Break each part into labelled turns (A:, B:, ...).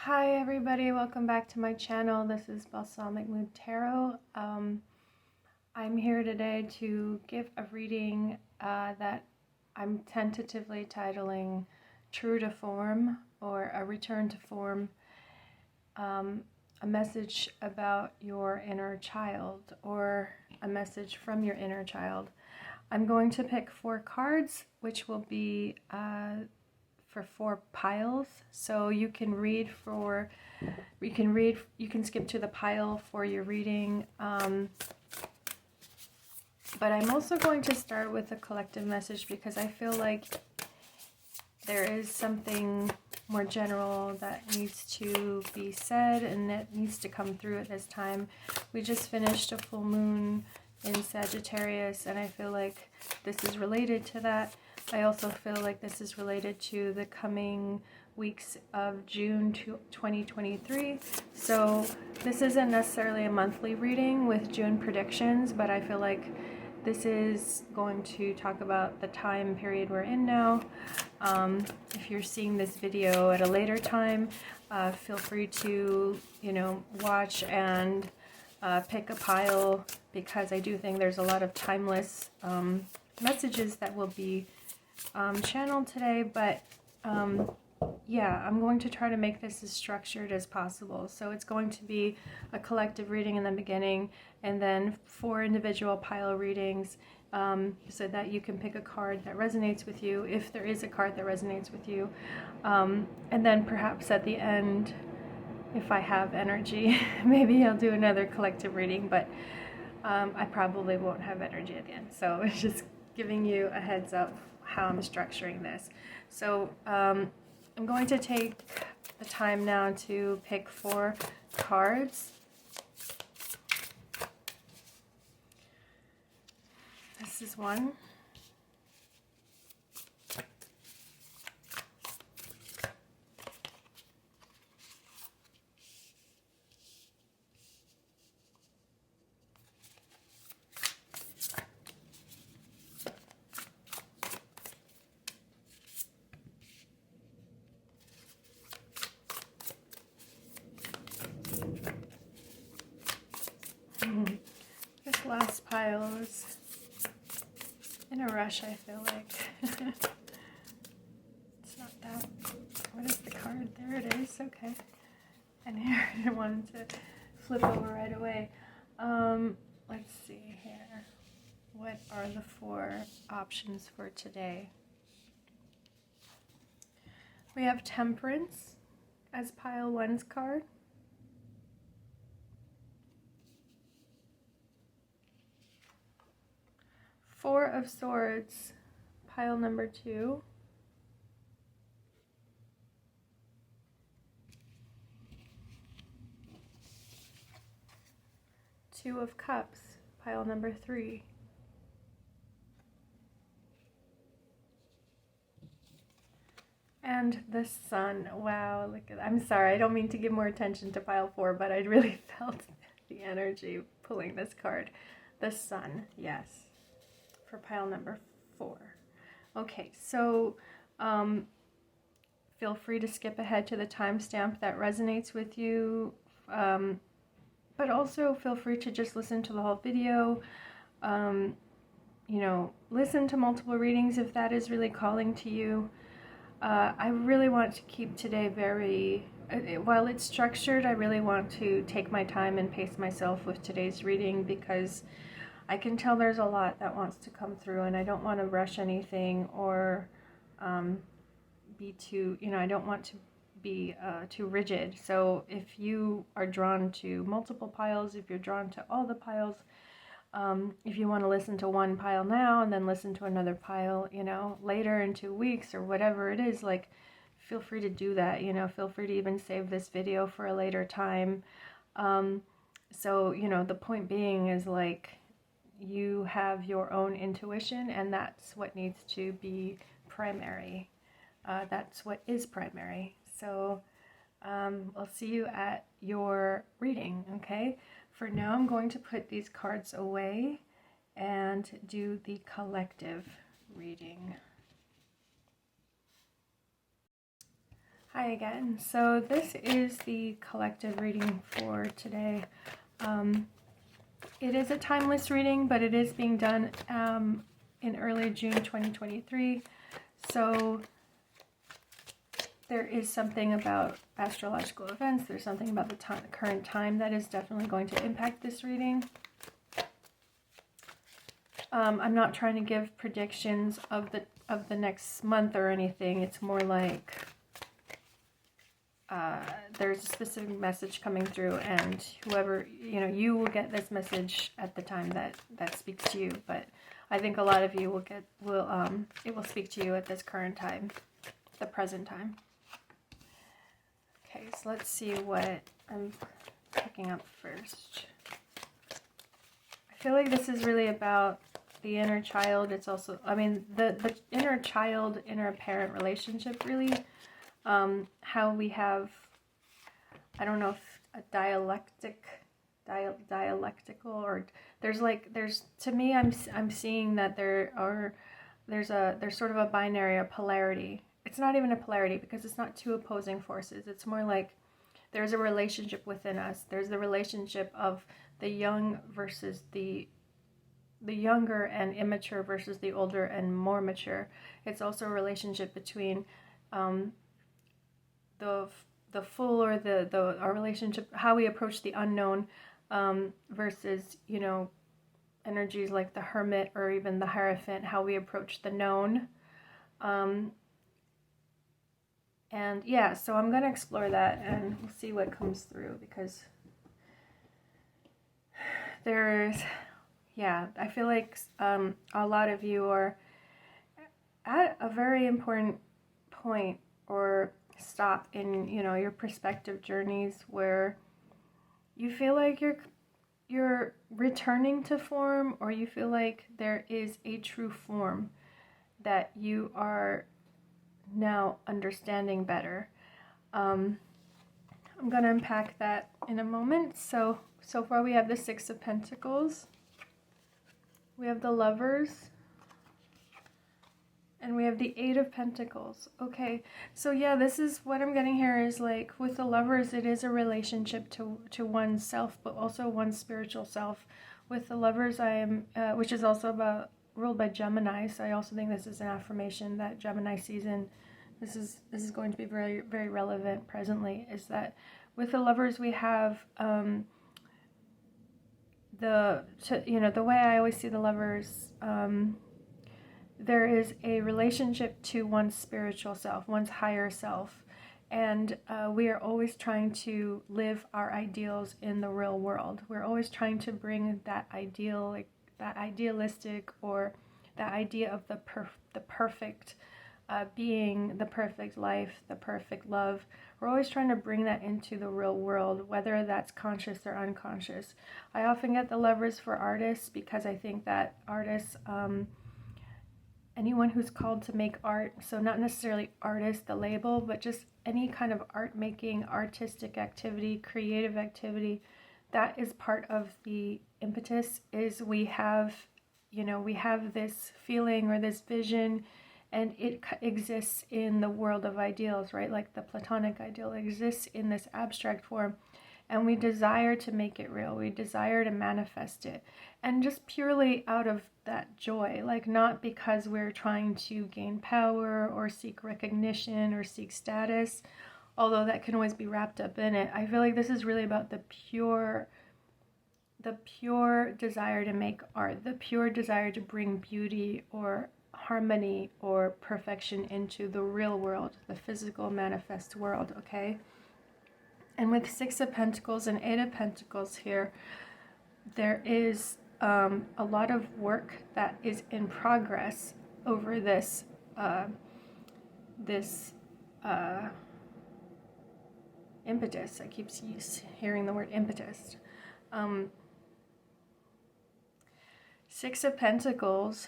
A: Hi everybody, welcome back to my channel. This is Balsamic Moon Tarot. I'm here today to give a reading that I'm tentatively titling True to Form, or a return to form, a message about your inner child, or a message from your inner child. I'm going to pick 4 cards, which will be for 4 piles, so you can read for, you can skip to the pile for your reading, but I'm also going to start with a collective message because I feel like there is something more general that needs to be said and that needs to come through at this time. We just finished a full moon in Sagittarius, and I feel like this is related to that. I also feel like this is related to the coming weeks of June 2023. So this isn't necessarily a monthly reading with June predictions, but I feel like this is going to talk about the time period we're in now. If you're seeing this video at a later time, feel free to, watch and pick a pile, because I do think there's a lot of timeless messages that will be channeled today, but yeah, I'm going to try to make this as structured as possible. So it's going to be a collective reading in the beginning, and then 4 individual pile readings, so that you can pick a card that resonates with you, if there is a card that resonates with you, and then perhaps at the end, if I have energy, maybe I'll do another collective reading, but I probably won't have energy at the end. So it's just giving you a heads up how I'm structuring this. So I'm going to take the time now to pick 4 cards. This is one. This last pile is in a rush, I feel like. It's not that. What is the card? There it is. Okay. And here I wanted to flip over right away. Let's see here. What are the 4 options for today? We have Temperance as pile 1's card. Four of Swords, pile number 2. Two of Cups, pile number 3. And the Sun. Wow, look at that. I'm sorry, I don't mean to give more attention to pile 4, but I really felt the energy pulling this card. The Sun, yes, for pile number 4. Okay, so feel free to skip ahead to the timestamp that resonates with you, but also feel free to just listen to the whole video. Listen to multiple readings if that is really calling to you. I really want to keep today very, while it's structured, I really want to take my time and pace myself with today's reading, because I can tell there's a lot that wants to come through, and I don't want to rush anything or be too, I don't want to be too rigid. So if you are drawn to multiple piles, if you're drawn to all the piles, if you want to listen to one pile now and then listen to another pile, later in 2 weeks or whatever it is, like, feel free to do that. Feel free to even save this video for a later time. So, the point being is, like, you have your own intuition, and that's what needs to be primary. That's what is primary. So I'll see you at your reading, okay? For now, I'm going to put these cards away and do the collective reading. Hi again. So this is the collective reading for today. It is a timeless reading, but it is being done in early June 2023. So there is something about astrological events. There's something about the current time that is definitely going to impact this reading. I'm not trying to give predictions of the next month or anything. It's more like there's a specific message coming through, and whoever, you will get this message at the time that speaks to you. But I think a lot of you it will speak to you at this current time, the present time. Okay, so let's see what I'm picking up first. I feel like this is really about the inner child. It's also, the inner child, inner parent relationship, really. How we have, I don't know if a dialectical, or there's to me, I'm seeing that there's sort of a binary, a polarity. It's not even a polarity because it's not two opposing forces. It's more like there's a relationship within us. There's the relationship of the young versus the younger and immature versus the older and more mature. It's also a relationship between the full, or our relationship, how we approach the unknown, versus energies like the Hermit or even the Hierophant, how we approach the known. And yeah, so I'm going to explore that and we'll see what comes through, because I feel like a lot of you are at a very important point or stop in your perspective journeys where you feel like you're returning to form, or you feel like there is a true form that you are now understanding better. I'm going to unpack that in a moment. So far we have the Six of Pentacles, we have the Lovers, and we have the Eight of Pentacles. Okay, so yeah, this is what I'm getting here is like with the Lovers, it is a relationship to one's self, but also one's spiritual self. With the Lovers, I am, which is also ruled by Gemini, so I also think this is an affirmation that Gemini season, this is going to be very, very relevant presently, is that with the Lovers we have the way I always see the Lovers, there is a relationship to one's spiritual self, one's higher self, and we are always trying to live our ideals in the real world. We're always trying to bring that ideal, like that idealistic, or that idea of the perfect being, the perfect life, the perfect love. We're always trying to bring that into the real world, whether that's conscious or unconscious. I often get the Lovers for artists because I think that artists, anyone who's called to make art, so not necessarily artist, the label, but just any kind of art making, artistic activity, creative activity, that is part of the impetus. Is we have this feeling or this vision, and it exists in the world of ideals, right? Like the Platonic ideal exists in this abstract form, and we desire to make it real. We desire to manifest it, and just purely out of that joy, like not because we're trying to gain power or seek recognition or seek status, although that can always be wrapped up in it. I feel like this is really about the pure desire to make art, the pure desire to bring beauty or harmony or perfection into the real world, the physical manifest world, okay? And with Six of Pentacles and Eight of Pentacles here, there is a lot of work that is in progress over this impetus. I keep hearing the word impetus. Six of Pentacles,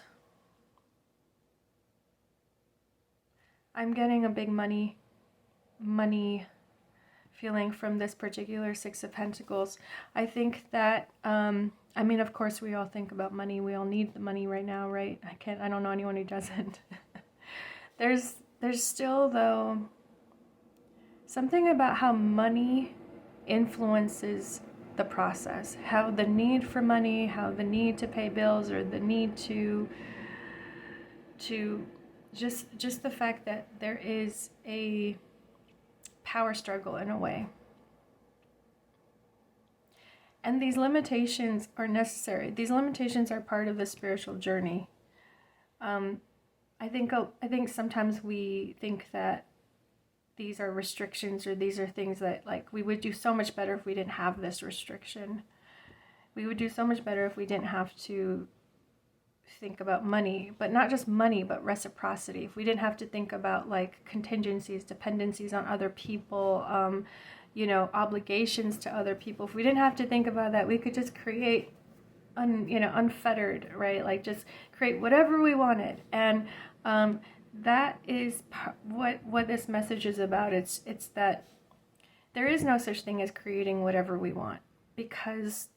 A: I'm getting a big money feeling from this particular Six of Pentacles. I think that, of course we all think about money. We all need the money right now, right? I don't know anyone who doesn't. There's still, though, something about how money influences the process, how the need for money, how the need to pay bills, or the need to just the fact that there is a power struggle in a way. And these limitations are necessary. These limitations are part of the spiritual journey. I think sometimes we think that these are restrictions, or these are things that, like, we would do so much better if we didn't have this restriction. We would do so much better if we didn't have to think about money, but not just money, but reciprocity. If we didn't have to think about, like, contingencies, dependencies on other people, obligations to other people. If we didn't have to think about that, we could just create unfettered, right? Like, just create whatever we wanted. And that is what this message is about. It's that there is no such thing as creating whatever we want, because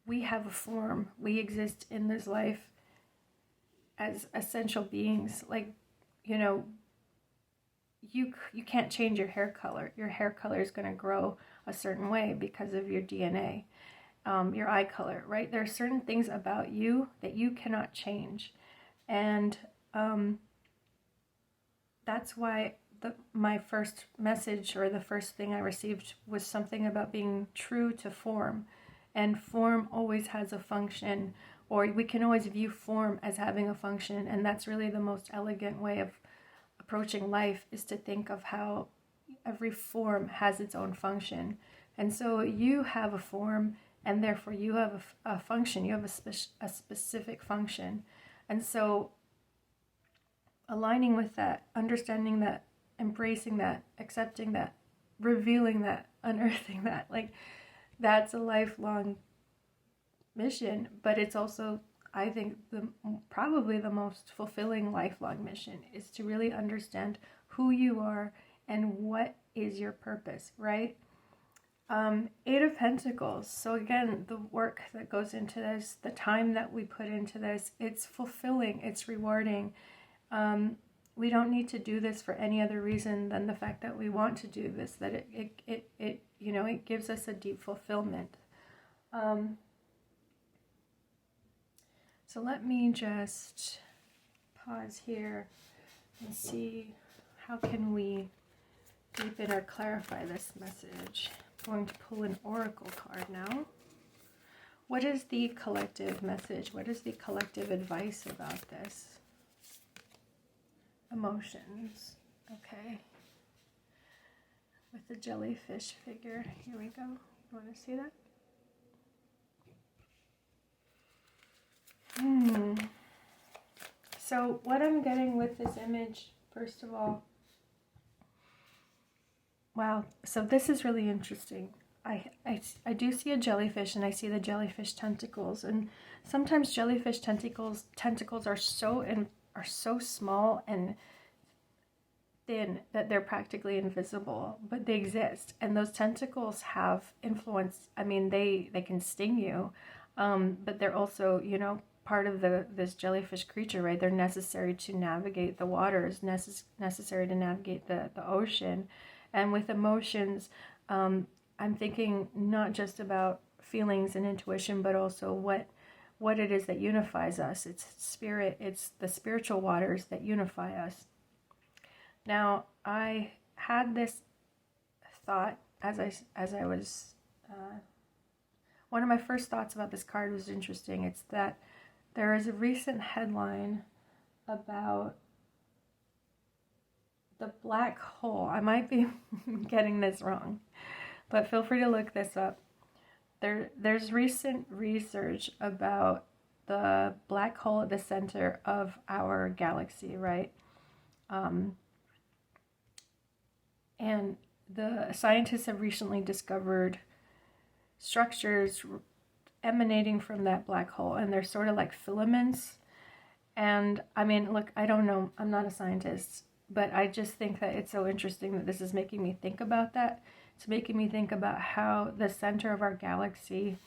A: we have a form. We exist in this life as essential beings. Like, you can't change your hair color. Your hair color is going to grow a certain way because of your DNA. Your eye color, right? There are certain things about you that you cannot change. And that's why my first message, or the first thing I received, was something about being true to form. And form always has a function, or we can always view form as having a function. And that's really the most elegant way of approaching life, is to think of how every form has its own function. And so you have a form, and therefore you have a function. You have a specific function. And so aligning with that, understanding that, embracing that, accepting that, revealing that, unearthing that, like, that's a lifelong mission. But it's also, I think, probably the most fulfilling lifelong mission, is to really understand who you are and what is your purpose, right? 8 of Pentacles. So again, the work that goes into this, the time that we put into this, it's fulfilling, it's rewarding. We don't need to do this for any other reason than the fact that we want to do this, that it gives us a deep fulfillment. So let me just pause here and see how can we deepen or clarify this message. I'm going to pull an oracle card now. What is the collective message? What is the collective advice about this? Emotions. Okay. With the jellyfish figure. Here we go. You want to see that? So what I'm getting with this image, first of all, wow, so this is really interesting. I do see a jellyfish, and I see the jellyfish tentacles, and sometimes jellyfish tentacles are so small and thin that they're practically invisible, but they exist, and those tentacles have influence. I mean, they can sting you, but they're also, part of this jellyfish creature, right? They're necessary to navigate the waters, necessary to navigate the ocean. And with emotions, I'm thinking not just about feelings and intuition, but also what it is that unifies us. It's spirit, it's the spiritual waters that unify us. Now, I had this thought as I was, one of my first thoughts about this card was interesting. It's that there is a recent headline about the black hole. I might be getting this wrong, but feel free to look this up. There's recent research about the black hole at the center of our galaxy, right? And the scientists have recently discovered structures emanating from that black hole, and they're sort of like filaments. And I mean, look, I don't know, I'm not a scientist, but I just think that it's so interesting that this is making me think about that. It's making me think about how the center of our galaxy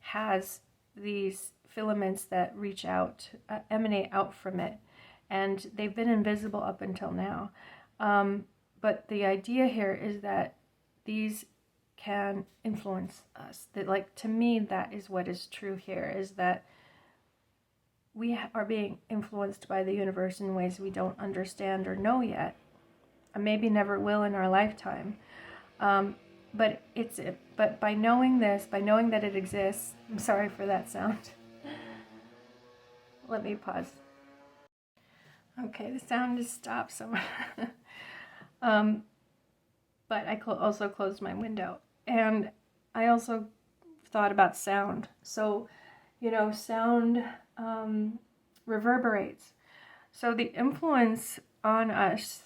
A: has these filaments that reach out, emanate out from it, and they've been invisible up until now. But the idea here is that these can influence us. That, like, to me, that is what is true here, is that we are being influenced by the universe in ways we don't understand or know yet, and maybe never will in our lifetime. But by knowing this, by knowing that it exists, I'm sorry for that sound. Let me pause. Okay, the sound just stopped somewhere. But I also closed my window. And I also thought about sound. So, sound reverberates. So the influence on us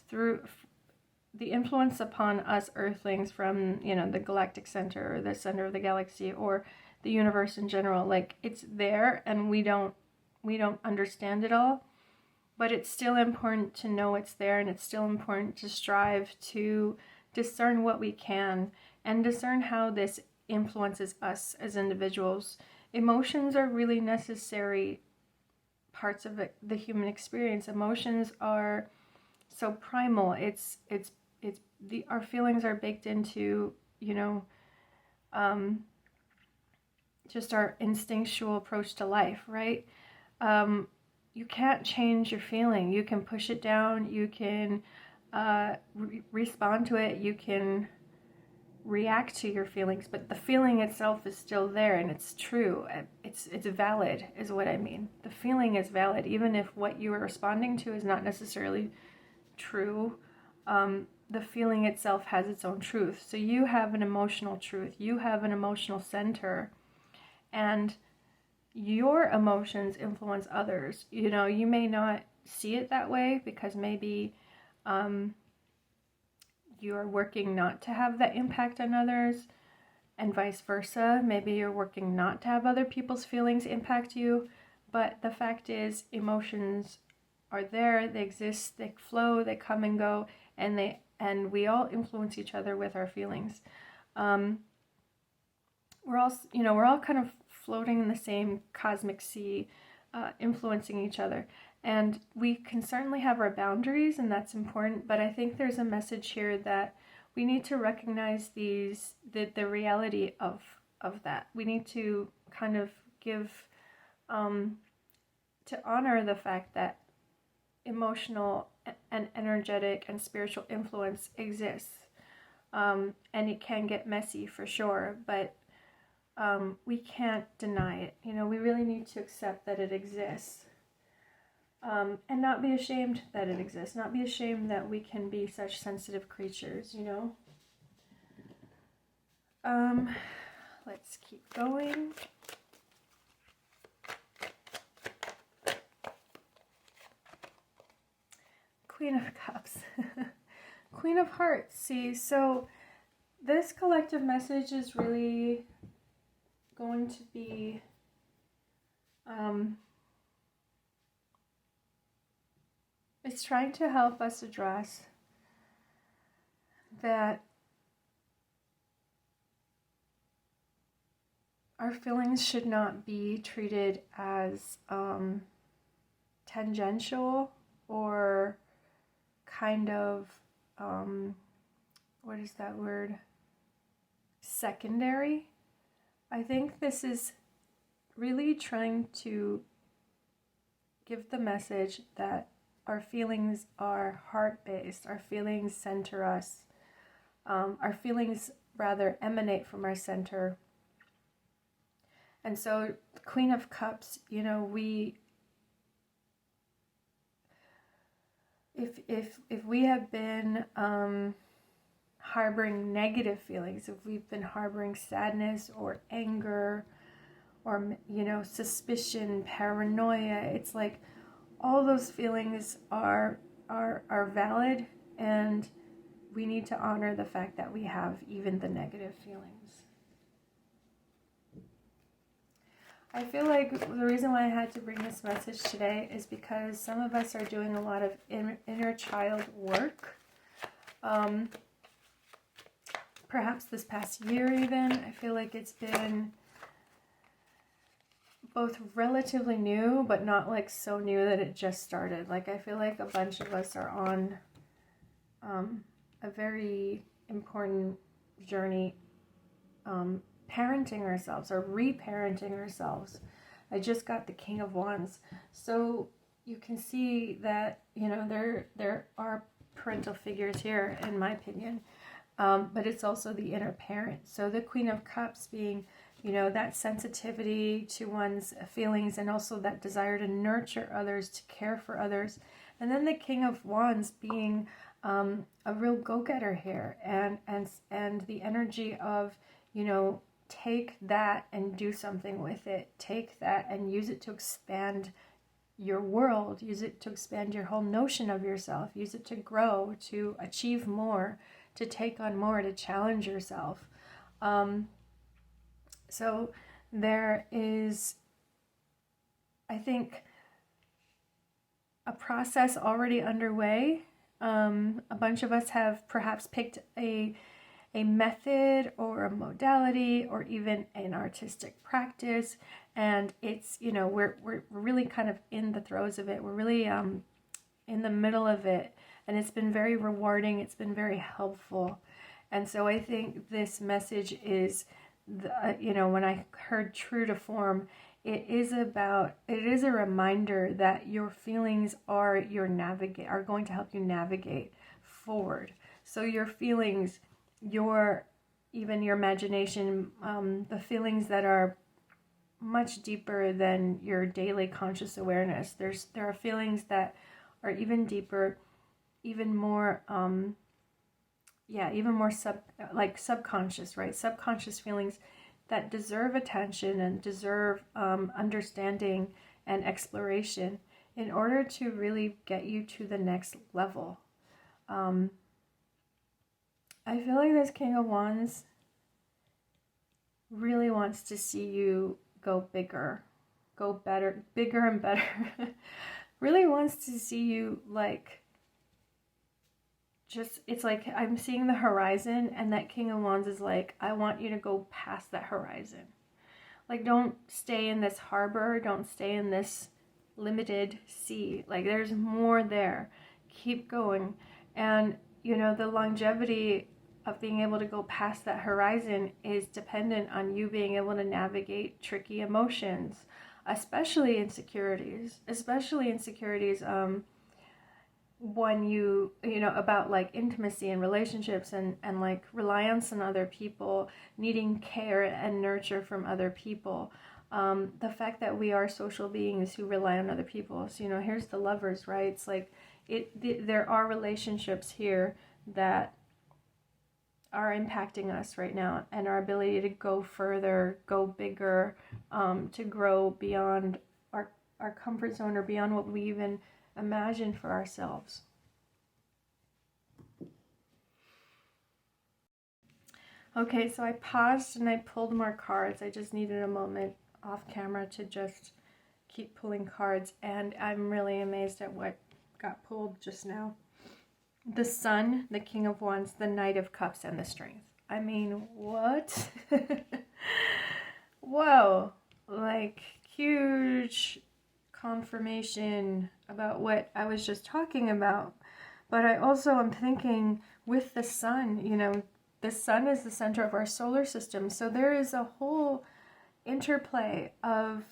A: the influence upon us earthlings from, the galactic center or the center of the galaxy or the universe in general, like, it's there and we don't understand it all, but it's still important to know it's there, and it's still important to strive to discern what we can and discern how this influences us as individuals. Emotions are really necessary parts of the human experience. Emotions are so primal. Our feelings are baked into, just our instinctual approach to life, right? You can't change your feeling. You can push it down. You can respond to it. You can react to your feelings, but the feeling itself is still there, and it's true. It's valid, is what I mean. The feeling is valid, even if what you are responding to is not necessarily true. The feeling itself has its own truth. So you have an emotional truth. You have an emotional center, and your emotions influence others. You may not see it that way because maybe you're working not to have that impact on others, and vice versa. Maybe you're working not to have other people's feelings impact you, but the fact is, emotions are there, they exist, they flow, they come and go, and we all influence each other with our feelings. We're all kind of floating in the same cosmic sea, influencing each other. And we can certainly have our boundaries, and that's important, but I think there's a message here that we need to recognize the reality of that. We need to kind of give, to honor the fact that emotional and energetic and spiritual influence exists. And it can get messy for sure, but we can't deny it. We really need to accept that it exists. And not be ashamed that it exists. Not be ashamed that we can be such sensitive creatures, Let's keep going. Queen of Cups. Queen of Hearts. See, so this collective message is really going to be it's trying to help us address that our feelings should not be treated as tangential or kind of, what is that word? Secondary. I think this is really trying to give the message that our feelings are heart-based. Our feelings center us. Our feelings rather emanate from our center. And so, Queen of Cups, we, if we have been harboring negative feelings, if we've been harboring sadness or anger or, suspicion, paranoia, it's like all those feelings are valid, and we need to honor the fact that we have even the negative feelings. I feel like the reason why I had to bring this message today is because some of us are doing a lot of inner child work. Perhaps this past year even, I feel like it's been both relatively new, but not like so new that it just started. Like, I feel like a bunch of us are on a very important journey, parenting ourselves or reparenting ourselves. I just got the King of Wands. So you can see that, you know, there are parental figures here, in my opinion. But it's also the inner parent. So the Queen of Cups being, you know, that sensitivity to one's feelings, and also that desire to nurture others, to care for others. And then the King of Wands being a real go-getter here, and the energy of, you know, take that and do something with it. Take that and use it to expand your world. Use it to expand your whole notion of yourself. Use it to grow, to achieve more, to take on more, to challenge yourself. So there is, I think, a process already underway. A bunch of us have perhaps picked a method or a modality or even an artistic practice, and it's, you know, we're really kind of in the throes of it. We're really in the middle of it, and it's been very rewarding. It's been very helpful. And so I think this message is, you know, when I heard true to form, it is a reminder that your feelings are going to help you navigate forward. So your feelings, even your imagination, the feelings that are much deeper than your daily conscious awareness. There are feelings that are even deeper, even more subconscious, right? Subconscious feelings that deserve attention and deserve understanding and exploration in order to really get you to the next level. I feel like this King of Wands really wants to see you go bigger, go better, bigger and better. Really wants to see you, like, just, it's like I'm seeing the horizon, and that King of Wands is like, I want you to go past that horizon. Like, don't stay in this harbor, don't stay in this limited sea. Like, there's more there. Keep going. And, you know, the longevity of being able to go past that horizon is dependent on you being able to navigate tricky emotions, especially insecurities, when you know, about like intimacy and relationships and like reliance on other people, needing care and nurture from other people. The fact that we are social beings who rely on other people. So, you know, here's the Lovers, right? It's like there are relationships here that are impacting us right now, and our ability to go further, go bigger, to grow beyond our comfort zone or beyond what we even imagine for ourselves. Okay, so I paused and I pulled more cards. I just needed a moment off camera to just keep pulling cards, and I'm really amazed at what got pulled just now. The Sun, the King of Wands, the Knight of Cups, and the Strength. I mean, what? Whoa, like huge confirmation about what I was just talking about. But I also am thinking with the Sun, you know, the Sun is the center of our solar system. So there is a whole interplay of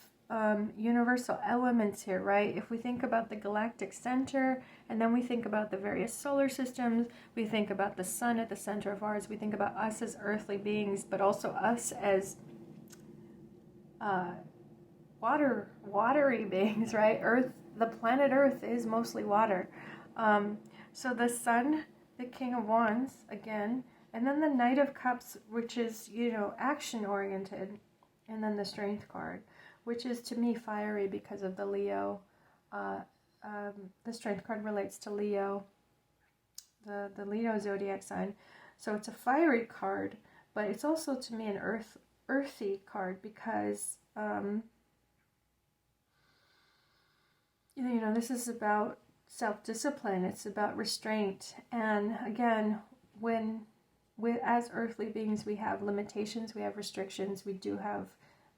A: universal elements here, right? If we think about the galactic center, and then we think about the various solar systems, we think about the Sun at the center of ours, we think about us as earthly beings, but also us as watery beings, right? Earth, the planet Earth is mostly water. So the Sun, the King of Wands, again, and then the Knight of Cups, which is, you know, action oriented, and then the Strength card, which is to me fiery because of the Leo. The Strength card relates to Leo, the Leo zodiac sign. So it's a fiery card, but it's also to me an earthy card because you know, this is about self-discipline. It's about restraint. And again, as earthly beings, we have limitations, we have restrictions, we do have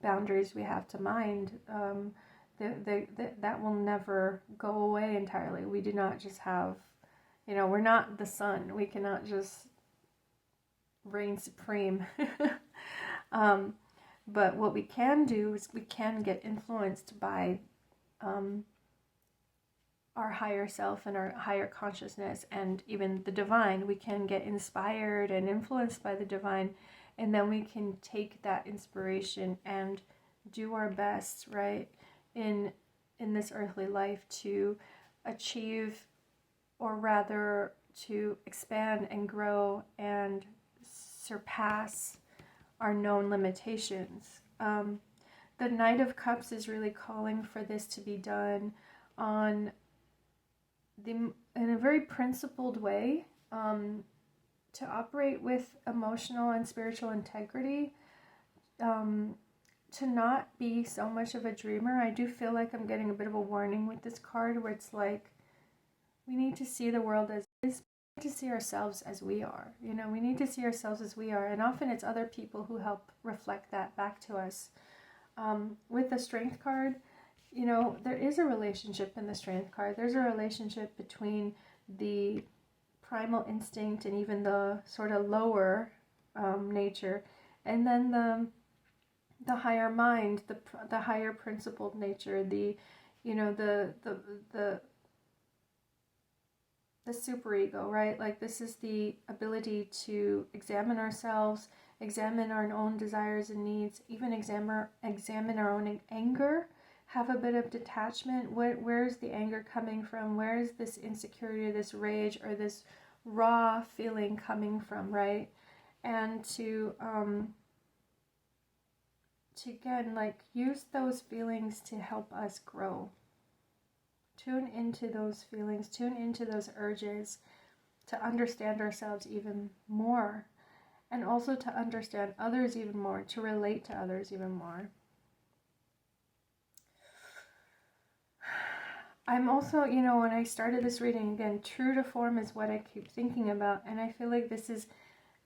A: boundaries we have to mind. That will never go away entirely. We do not just have, You know, we're not the sun. We cannot just reign supreme. But what we can do is we can get influenced by our higher self and our higher consciousness and even the divine. We can get inspired and influenced by the divine, and then we can take that inspiration and do our best, right, in this earthly life to achieve, or rather to expand and grow and surpass our known limitations. The Knight of Cups is really calling for this to be done in a very principled way, to operate with emotional and spiritual integrity, to not be so much of a dreamer. I do feel like I'm getting a bit of a warning with this card, where it's like we need to see the world as it is. We need to see ourselves as we are. You know, we need to see ourselves as we are, and often it's other people who help reflect that back to us. With the Strength card, you know, there is a relationship in the Strength card. There's a relationship between the primal instinct and even the sort of lower nature, and then the higher mind, the higher principled nature, the superego, right? Like, this is the ability to examine ourselves, examine our own desires and needs, even examine our own anger, have a bit of detachment. Where is the anger coming from? Where is this insecurity, this rage, or this raw feeling coming from, right? And to again, like, use those feelings to help us grow. Tune into those feelings, tune into those urges, to understand ourselves even more, and also to understand others even more, to relate to others even more. I'm also, you know, when I started this reading, again, true to form is what I keep thinking about, and I feel like this is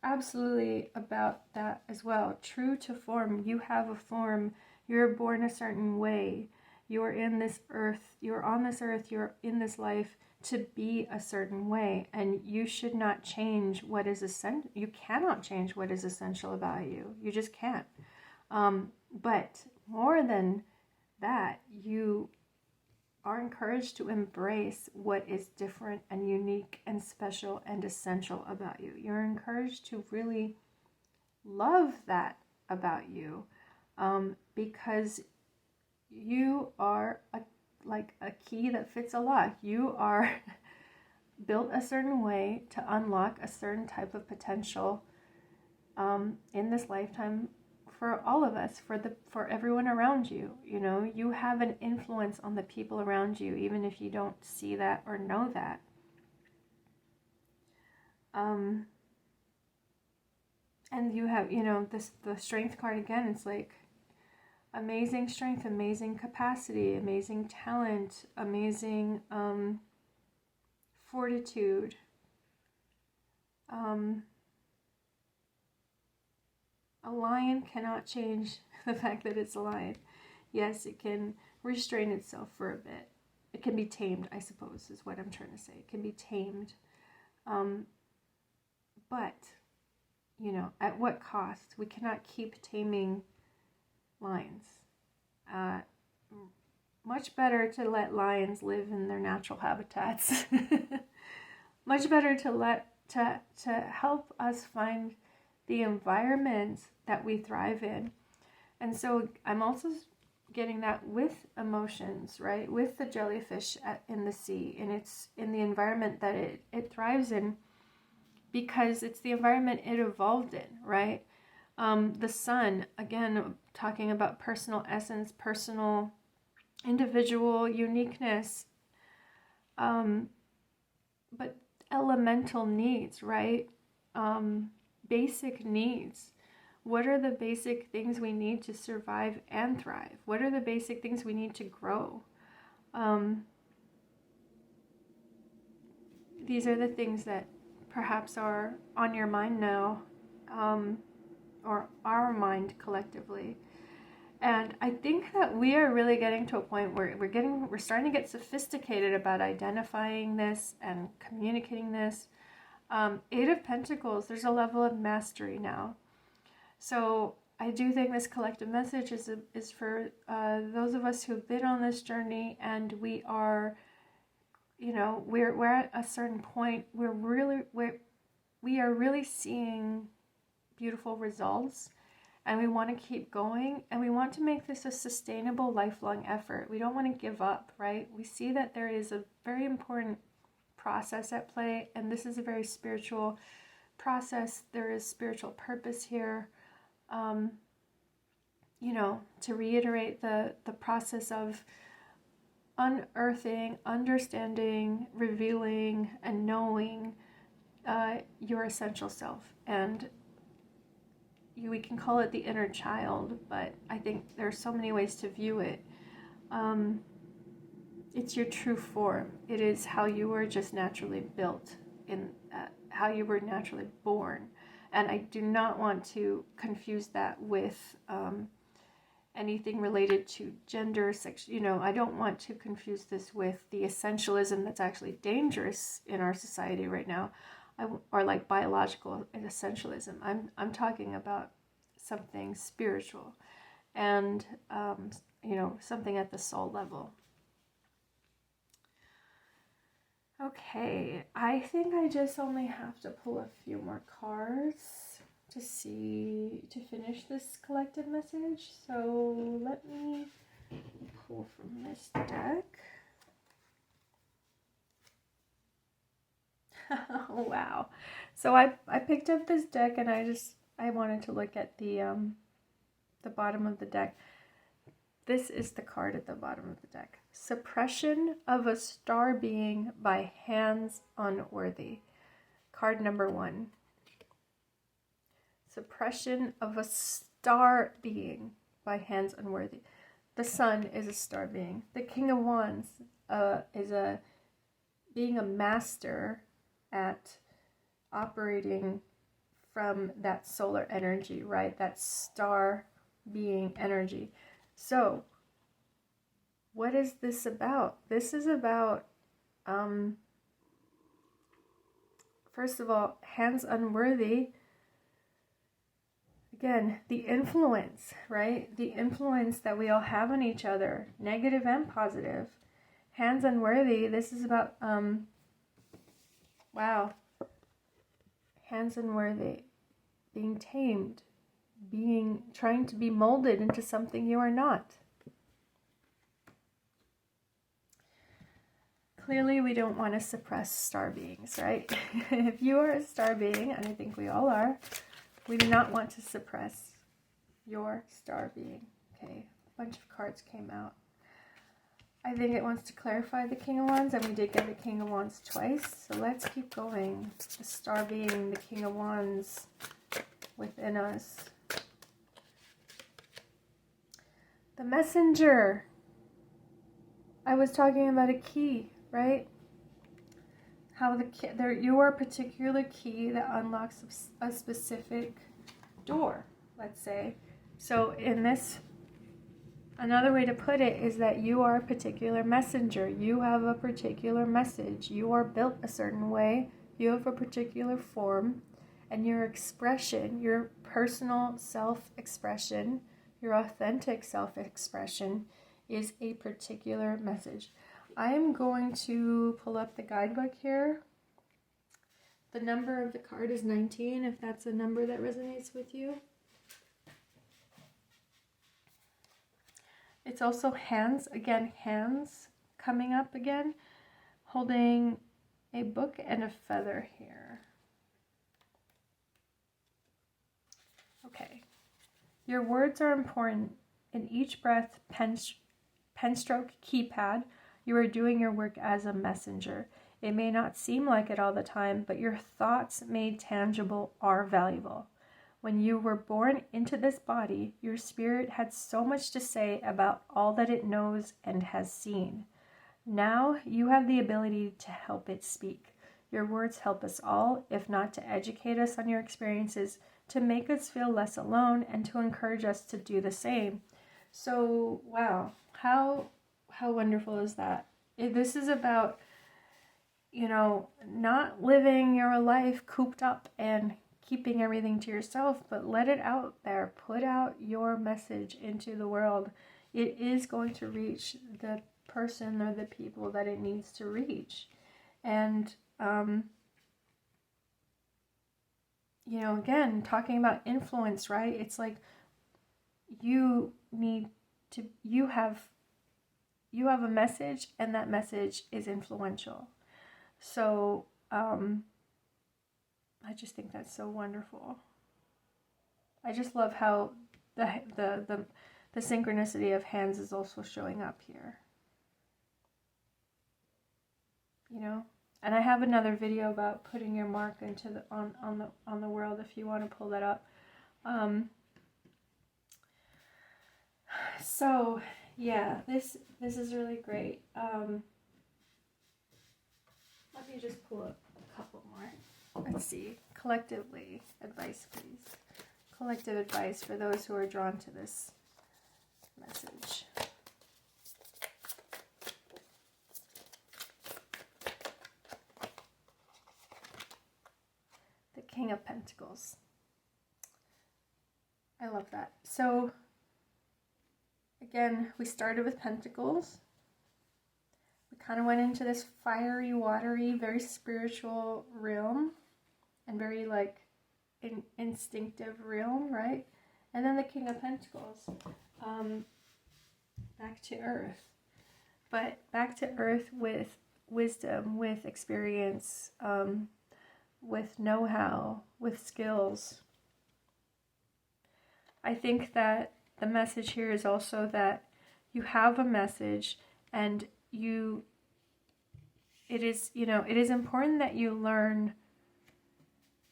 A: absolutely about that as well. True to form. You have a form. You're born a certain way. You're in this earth. You're on this earth. You're in this life to be a certain way, and you should not change what is essential. You cannot change what is essential about you. You just can't. But more than that, you are encouraged to embrace what is different and unique and special and essential about you. You're encouraged to really love that about you, because you are like a key that fits a lock. You are built a certain way to unlock a certain type of potential in this lifetime, for all of us, for everyone around you. You know, you have an influence on the people around you, even if you don't see that or know that. And you have, you know, the Strength card again. It's like amazing strength, amazing capacity, amazing talent, amazing fortitude. A lion cannot change the fact that it's a lion. Yes, it can restrain itself for a bit. It can be tamed, I suppose, is what I'm trying to say. It can be tamed. But, you know, at what cost? We cannot keep taming lions. Much better to let lions live in their natural habitats. Much better to help us find the environment that we thrive in. And so I'm also getting that with emotions, right? With the jellyfish in the sea, and it's in the environment that it thrives in, because it's the environment it evolved in, right? The sun, again, talking about personal essence, personal, individual uniqueness, but elemental needs, right? Basic needs. What are the basic things we need to survive and thrive? What are the basic things we need to grow? These are the things that perhaps are on your mind now, or our mind collectively. And I think that we are really getting to a point where we're starting to get sophisticated about identifying this and communicating this. Eight of Pentacles, there's a level of mastery now. So I do think this collective message is for those of us who've been on this journey, and we are, you know, we're at a certain point where we are really seeing beautiful results, and we want to keep going, and we want to make this a sustainable, lifelong effort. We don't want to give up, right? We see that there is a very important process at play, and this is a very spiritual process. There is spiritual purpose here. You know, to reiterate the process of unearthing, understanding, revealing, and knowing your essential self. And we can call it the inner child, but I think there are so many ways to view it. It's your true form. It is how you were just naturally built, in how you were naturally born. And I do not want to confuse that with anything related to gender, sex. You know, I don't want to confuse this with the essentialism that's actually dangerous in our society right now, or like biological essentialism. I'm talking about something spiritual, and you know, something at the soul level. Okay, I think I just only have to pull a few more cards to finish this collective message. So let me pull from this deck. Oh, wow. So I picked up this deck, and I wanted to look at the bottom of the deck. This is the card at the bottom of the deck. Suppression of a star being by hands unworthy. Card number 1. Suppression of a star being by hands unworthy. The Sun is a star being. The King of Wands is being a master at operating from that solar energy, right? That star being energy. So, what is this about? This is about, first of all, hands unworthy. Again, the influence, right? The influence that we all have on each other, negative and positive. Hands unworthy, this is about, wow. Hands unworthy, being tamed, trying to be molded into something you are not. Clearly, we don't want to suppress star beings, right? If you are a star being, and I think we all are, we do not want to suppress your star being. Okay, a bunch of cards came out. I think it wants to clarify the King of Wands, and we did get the King of Wands twice. So let's keep going. The star being, the King of Wands within us. The Messenger. I was talking about a key, right? How you are a particular key that unlocks a specific door, let's say. So in this, another way to put it is that you are a particular messenger. You have a particular message. You are built a certain way. You have a particular form, and your expression, your personal self-expression, your authentic self-expression is a particular message. I am going to pull up the guidebook here. The number of the card is 19, if that's a number that resonates with you. It's also hands, again, hands coming up again, holding a book and a feather here. Okay. Your words are important. In each breath, pen stroke, keypad, you are doing your work as a messenger. It may not seem like it all the time, but your thoughts made tangible are valuable. When you were born into this body, your spirit had so much to say about all that it knows and has seen. Now you have the ability to help it speak. Your words help us all, if not to educate us on your experiences, to make us feel less alone and to encourage us to do the same. So, wow, how wonderful is that? This is about, you know, not living your life cooped up and keeping everything to yourself, but let it out there. Put out your message into the world. It is going to reach the person or the people that it needs to reach. And, you know, again, talking about influence, right? It's like you have a message, and that message is influential. So, I just think that's so wonderful. I just love how the synchronicity of hands is also showing up here. You know, and I have another video about putting your mark into the on the world if you want to pull that up. So yeah, this is really great. Let me just pull up a couple more. Let's see. Collectively, advice, please. Collective advice for those who are drawn to this message. The King of Pentacles. I love that. So, again, we started with Pentacles. We kind of went into this fiery, watery, very spiritual realm. And very, like, instinctive realm, right? And then the King of Pentacles. Back to Earth. But back to Earth with wisdom, with experience, with know-how, with skills. I think that the message here is also that you have a message, and it is important that you learn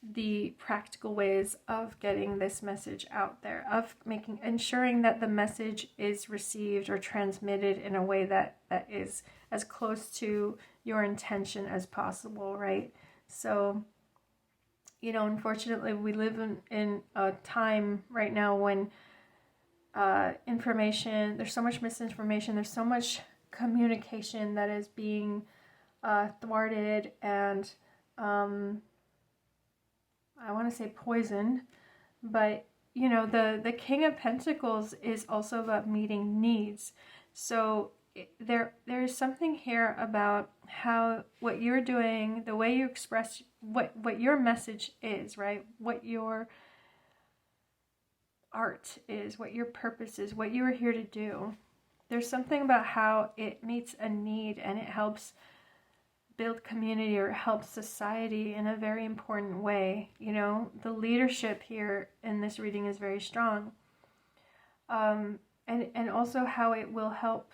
A: the practical ways of getting this message out there, of ensuring that the message is received or transmitted in a way that is as close to your intention as possible, right? So, you know, unfortunately, we live in a time right now when there's so much misinformation, there's so much communication that is being thwarted and I want to say poisoned, but you know, the King of Pentacles is also about meeting needs. So there's something here about how what you're doing, the way you express what your message is, right? What your art is, what your purpose is, what you are here to do. There's something about how it meets a need and it helps build community or help society in a very important way. You know, the leadership here in this reading is very strong. And also how it will help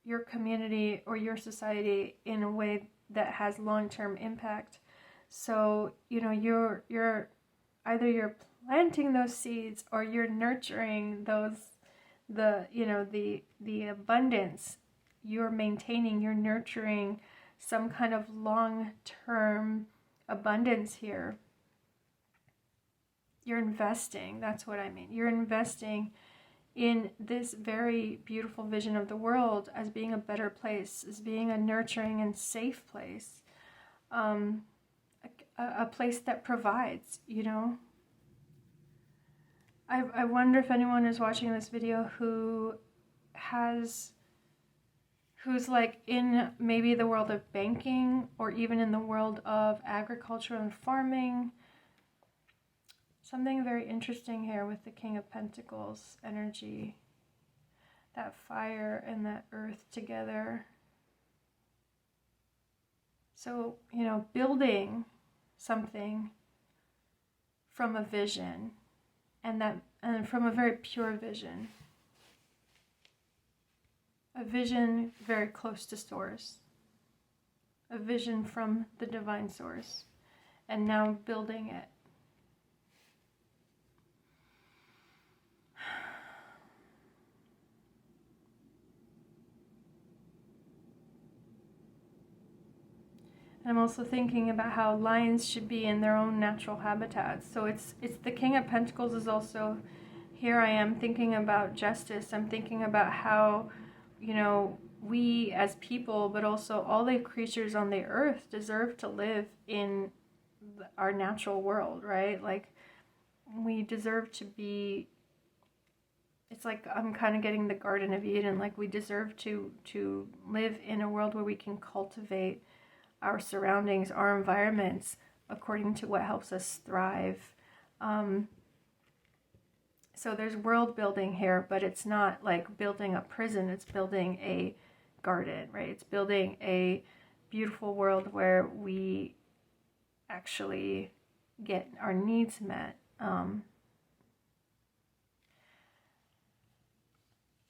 A: your community or your society in a way that has long-term impact. So, you know, you're planting those seeds or you're nurturing the abundance. You're maintaining, you're nurturing some kind of long-term abundance here. You're investing, that's what I mean. You're investing in this very beautiful vision of the world as being a better place, as being a nurturing and safe place. A place that provides, you know. I wonder if anyone is watching this video who's like in maybe the world of banking or even in the world of agriculture and farming. Something very interesting here with the King of Pentacles energy. That fire and that earth together. So, you know, building something from a vision and from a very pure vision. A vision very close to source. A vision from the divine source. And now building it. And I'm also thinking about how lions should be in their own natural habitats. So it's the King of Pentacles is also here I am thinking about justice. I'm thinking about how, you know, we as people, but also all the creatures on the earth deserve to live in our natural world, right? Like, we deserve to be, it's like I'm kind of getting the Garden of Eden. Like, we deserve to live in a world where we can cultivate our surroundings, our environments, according to what helps us thrive. So there's world building here, but it's not like building a prison. It's building a garden, right? It's building a beautiful world where we actually get our needs met.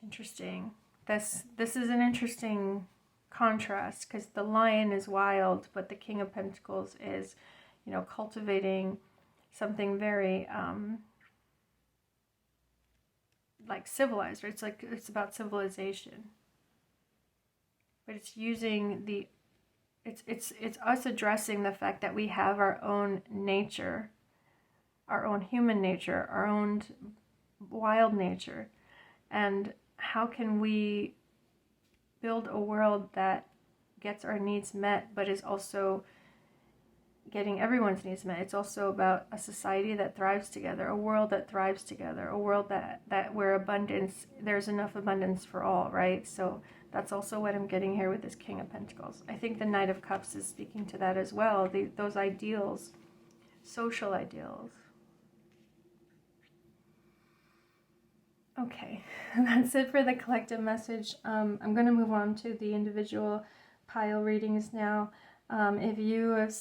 A: Interesting. This is an interesting contrast, because the Lion is wild, but the King of Pentacles is, you know, cultivating something very like civilized, right? It's like, it's about civilization, but it's using the, it's us addressing the fact that we have our own nature, our own human nature, our own wild nature, and how can we build a world that gets our needs met, but is also getting everyone's needs met. It's also about a society that thrives together, a world that thrives together, a world that where abundance, there's enough abundance for all, right? So that's also what I'm getting here with this King of Pentacles. I think the Knight of Cups is speaking to that as well, those ideals, social ideals. Okay, that's it for the collective message. I'm going to move on to the individual pile readings now. If you have,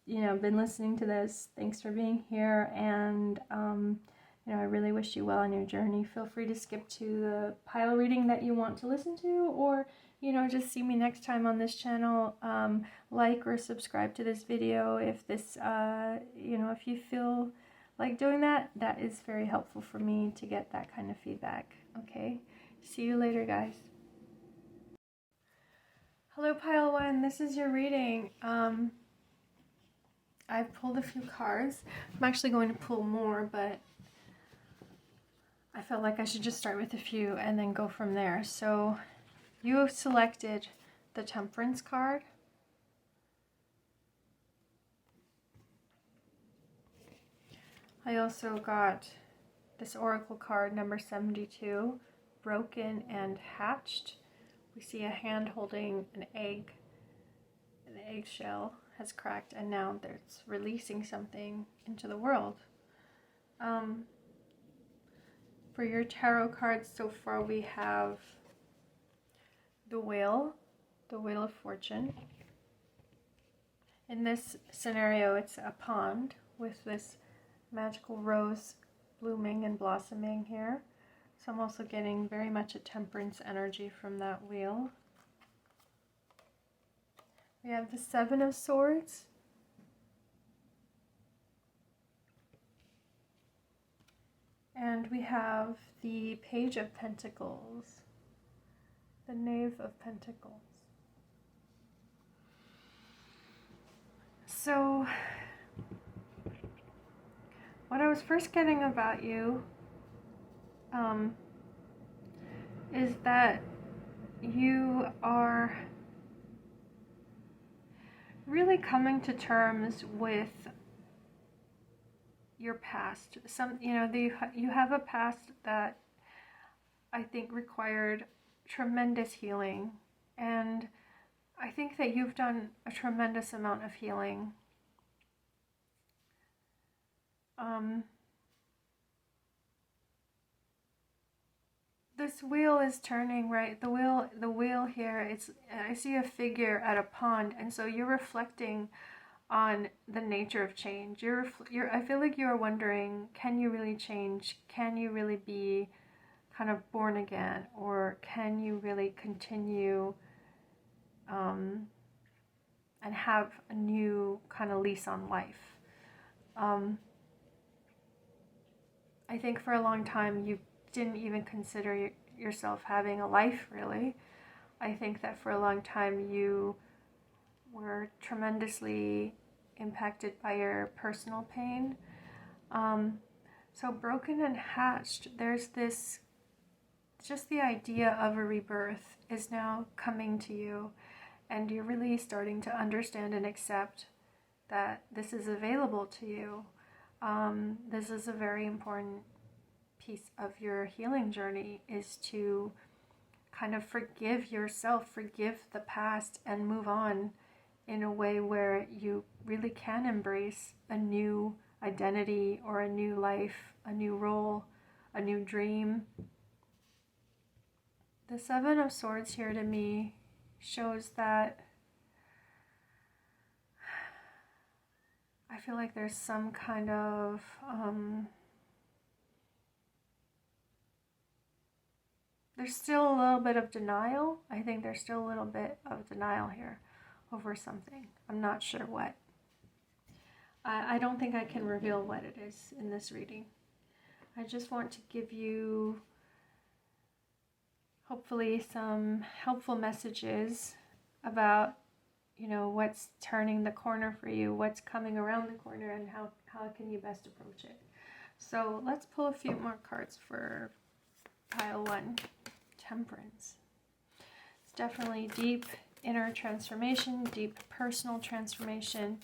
A: you know, been listening to this, thanks for being here, and you know, I really wish you well on your journey. Feel free to skip to the pile reading that you want to listen to, or, you know, just see me next time on this channel. Like or subscribe to this video if this, you know, if you feel like doing that, that is very helpful for me to get that kind of feedback. Okay, see you later, guys. Hello, pile one. This is your reading. I've pulled a few cards. I'm actually going to pull more, but I felt like I should just start with a few and then go from there. So you have selected the Temperance card. I also got this Oracle card, number 72, Broken and Hatched. We see a hand holding an egg. The eggshell has cracked, and now it's releasing something into the world. For your tarot cards so far, we have the Wheel of Fortune. In this scenario, it's a pond with this magical rose blooming and blossoming here. So I'm also getting very much a temperance energy from that wheel. We have the Seven of Swords. And we have the Page of Pentacles, the Knave of Pentacles. So what I was first getting about you is that you are really coming to terms with your past. You have a past that I think required tremendous healing, and I think that you've done a tremendous amount of healing. This wheel is turning, right? The wheel here, I see a figure at a pond, and so you're reflecting on the nature of change. I feel like you're wondering, can you really change? Can you really be kind of born again? Or can you really continue and have a new kind of lease on life? I think for a long time you didn't even consider yourself having a life, really. I think that for a long time you were tremendously impacted by your personal pain. So broken and hatched, there's this, just the idea of a rebirth is now coming to you, and you're really starting to understand and accept that this is available to you. This is a very important piece of your healing journey, is to kind of forgive yourself, forgive the past, and move on in a way where you really can embrace a new identity or a new life, a new role, a new dream. The Seven of Swords here to me shows that I feel like there's some kind of there's still a little bit of denial. I think there's still a little bit of denial here over something. I'm not sure what. I don't think I can reveal what it is in this reading. I just want to give you hopefully some helpful messages about, you know, what's turning the corner for you, what's coming around the corner, and how can you best approach it. So let's pull a few more cards for pile 1, Temperance. It's definitely deep inner transformation, deep personal transformation.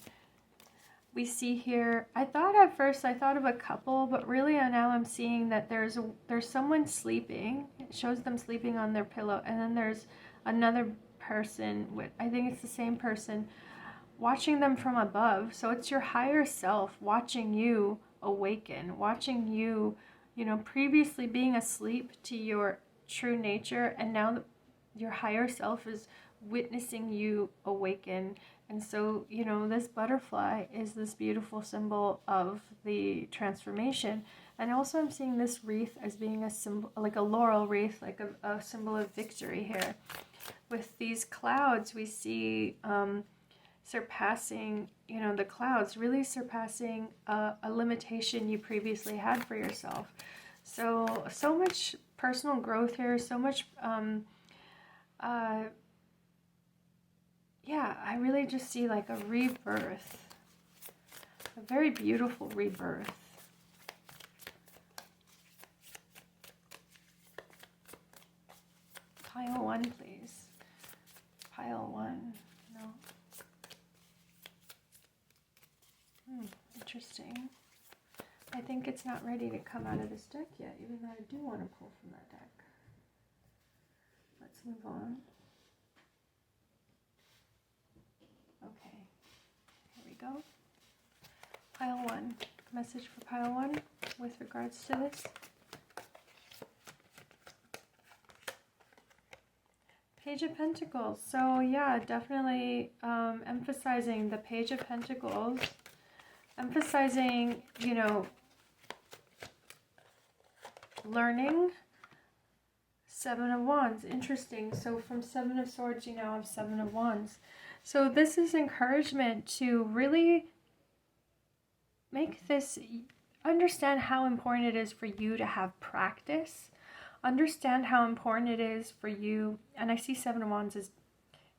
A: We see here, I thought of a couple, but really now I'm seeing that there's someone sleeping. It shows them sleeping on their pillow, and then there's another person with, I think it's the same person, watching them from above. So it's your higher self watching you awaken, watching you, you know, previously being asleep to your true nature, and now your higher self is witnessing you awaken. And so, you know, this butterfly is this beautiful symbol of the transformation. And also I'm seeing this wreath as being a symbol, like a laurel wreath, like a symbol of victory here. With these clouds, we see surpassing, you know, the clouds, really surpassing a limitation you previously had for yourself. So much personal growth here, so much, yeah, I really just see like a rebirth, a very beautiful rebirth. Pile 1, please. Pile 1. No. Interesting. I think it's not ready to come out of this deck yet, even though I do want to pull from that deck. Let's move on. Okay, here we go. Pile 1. Message for pile 1 with regards to this. Page of Pentacles. So yeah, definitely emphasizing the Page of Pentacles. Emphasizing, you know, learning. Seven of Wands. Interesting. So from Seven of Swords, you now have Seven of Wands. So this is encouragement to really make this, understand how important it is for you to have practice. Understand how important it is for you. And I see Seven of Wands as,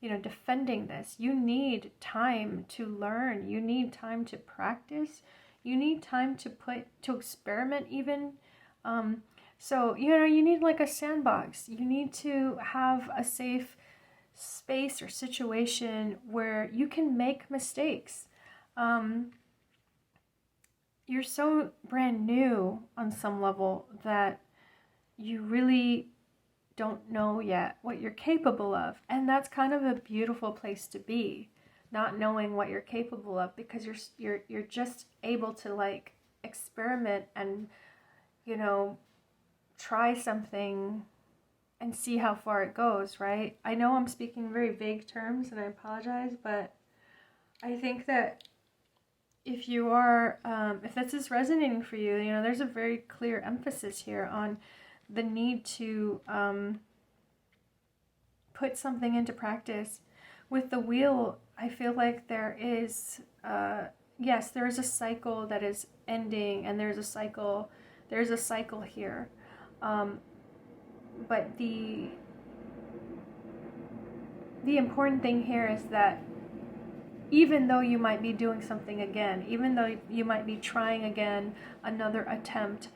A: you know, defending this. You need time to learn. You need time to practice. You need time to experiment even. So, you know, you need like a sandbox. You need to have a safe space or situation where you can make mistakes. You're so brand new on some level that you really don't know yet what you're capable of. And that's kind of a beautiful place to be, not knowing what you're capable of, because you're just able to like experiment and, you know, try something and see how far it goes, right? I know I'm speaking very vague terms and I apologize, but I think that if you are, if this is resonating for you, you know, there's a very clear emphasis here on the need to put something into practice. With the wheel, I feel like there is, yes, there is a cycle that is ending, and there's a cycle here. But the important thing here is that even though you might be doing something again, even though you might be trying again, another attempt,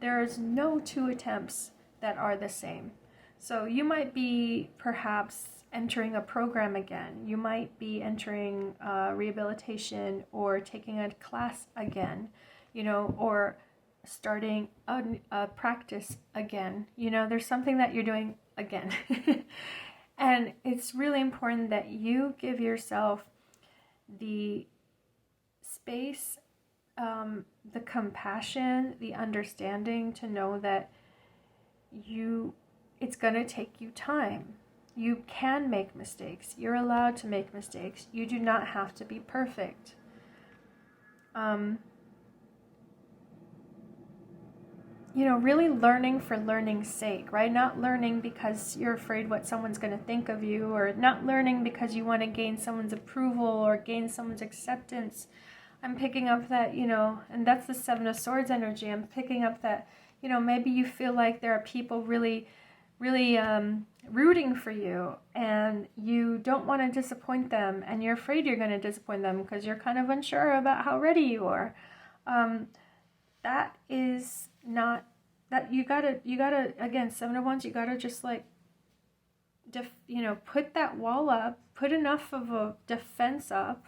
A: there's no two attempts that are the same. So you might be perhaps entering a program again. You might be entering rehabilitation or taking a class again, you know, or starting a practice again. You know, there's something that you're doing again. And it's really important that you give yourself the space, the compassion, the understanding to know that it's going to take you time. You can make mistakes. You're allowed to make mistakes. You do not have to be perfect. You know, really learning for learning's sake, right? Not learning because you're afraid what someone's going to think of you, or not learning because you want to gain someone's approval or gain someone's acceptance. I'm picking up that, you know, and that's the Seven of Swords energy. I'm picking up that, you know, maybe you feel like there are people really rooting for you, and you don't want to disappoint them, and you're afraid you're going to disappoint them because you're kind of unsure about how ready you are. That is not, that you gotta, again, Seven of Wands, you gotta just like, you know, put that wall up, put enough of a defense up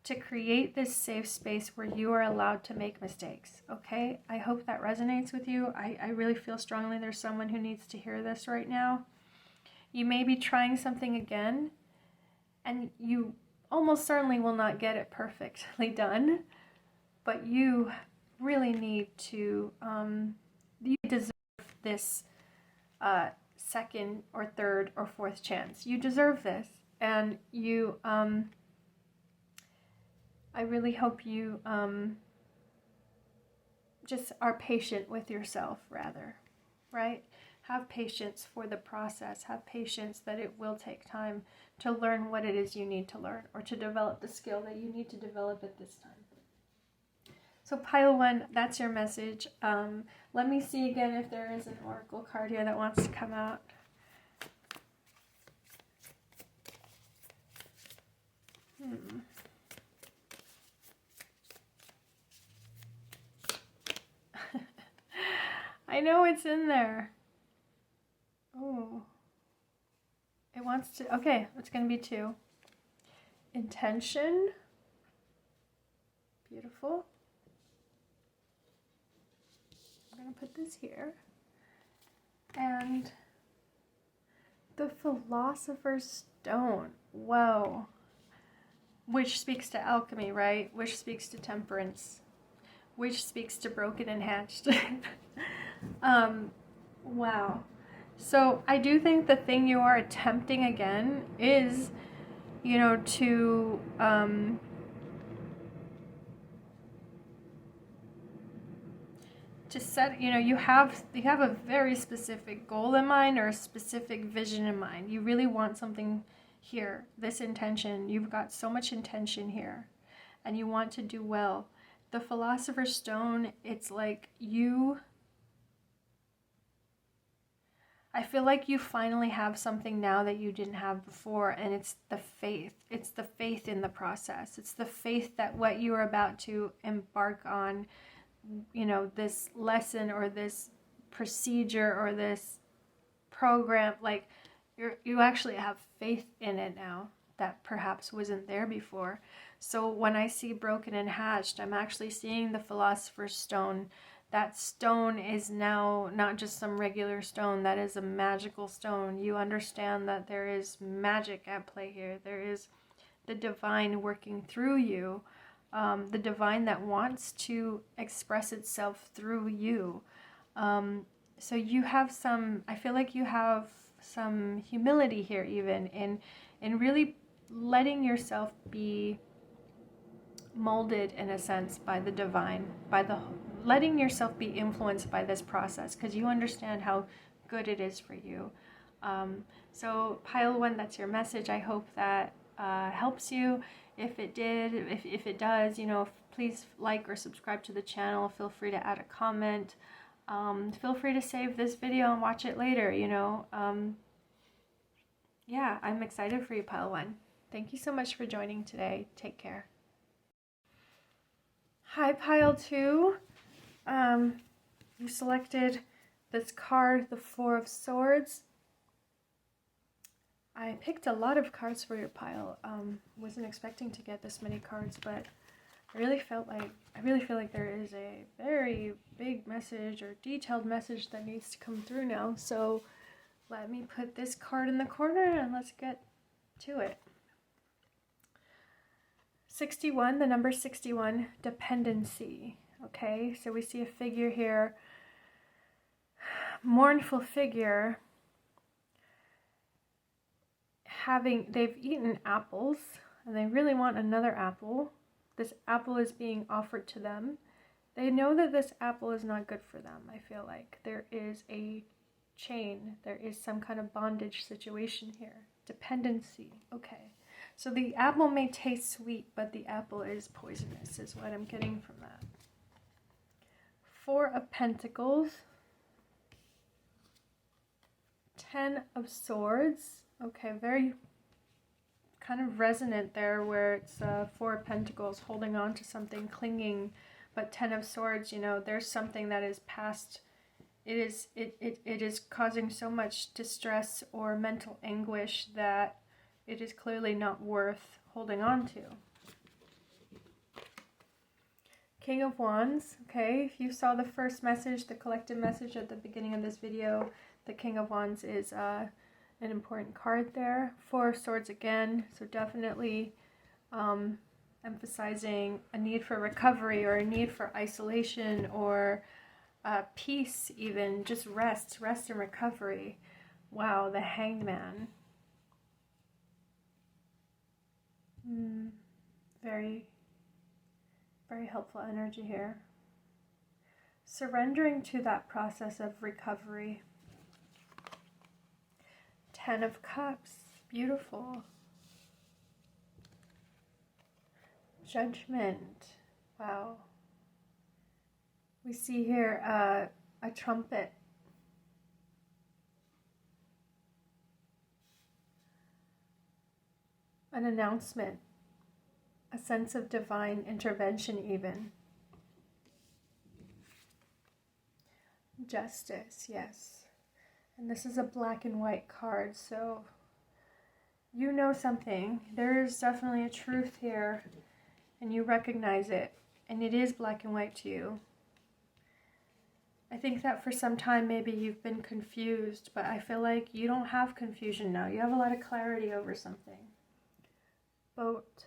A: to create this safe space where you are allowed to make mistakes, okay? I hope that resonates with you. I really feel strongly there's someone who needs to hear this right now. You may be trying something again, and you almost certainly will not get it perfectly done, but you really need to, you deserve this second or third or fourth chance. You deserve this, and you, I really hope you just are patient with yourself, rather, right? Have patience for the process. Have patience that it will take time to learn what it is you need to learn, or to develop the skill that you need to develop at this time. So pile one, that's your message. Let me see again if there is an oracle card here that wants to come out. I know it's in there. Oh. It wants to, okay, it's going to be two. Intention. Beautiful. I'm going to put this here. And the Philosopher's Stone. Whoa. Which speaks to alchemy, right? Which speaks to temperance. Which speaks to broken and hatched. Wow. So I do think the thing you are attempting again is, you know, to set, you know, you have a very specific goal in mind, or a specific vision in mind. You really want something here, this intention. You've got so much intention here, and you want to do well. The Philosopher's Stone, it's like I feel like you finally have something now that you didn't have before, and it's the faith. It's the faith in the process. It's the faith that what you are about to embark on, you know, this lesson or this procedure or this program, like you actually have faith in it now that perhaps wasn't there before. So when I see broken and hatched, I'm actually seeing the Philosopher's Stone. That stone is now not just some regular stone. That is a magical stone. You understand that there is magic at play here. There is the divine working through you. The divine that wants to express itself through you. So you have some, I feel like you have some humility here, even in really letting yourself be molded in a sense by the divine, letting yourself be influenced by this process, because you understand how good it is for you. So pile one, that's your message. I hope that helps you. If it did, if it does, you know, please like or subscribe to the channel. Feel free to add a comment. Feel free to save this video and watch it later, you know. Yeah, I'm excited for you, pile one. Thank you so much for joining today. Take care. Hi, pile 2. You selected this card, the Four of Swords. I picked a lot of cards for your pile. Wasn't expecting to get this many cards, but I really feel like there is a very big message or detailed message that needs to come through now. So let me put this card in the corner and let's get to it. 61, the number 61, dependency. Okay, so we see a figure here, mournful figure, they've eaten apples and they really want another apple. This apple is being offered to them. They know that this apple is not good for them. I feel like there is a chain, there is some kind of bondage situation here. Dependency. Okay. So the apple may taste sweet, but the apple is poisonous, is what I'm getting from that. Four of Pentacles. 10 of Swords. Okay, very kind of resonant there where it's Four of Pentacles holding on to something, clinging, but 10 of Swords, you know, there's something that is past. It is causing so much distress or mental anguish that it is clearly not worth holding on to. King of Wands. Okay, if you saw the first message, the collective message at the beginning of this video, the King of Wands is an important card there. Four of Swords again, so definitely emphasizing a need for recovery or a need for isolation or peace, even just rest and recovery. Wow, the Hanged Man. Very, very helpful energy here. Surrendering to that process of recovery. 10 of Cups, beautiful. Judgment, wow. We see here a trumpet. An announcement, a sense of divine intervention even. Justice, yes. And this is a black and white card, so you know something. There is definitely a truth here, and you recognize it, and it is black and white to you. I think that for some time maybe you've been confused, but I feel like you don't have confusion now. You have a lot of clarity over something. Boat.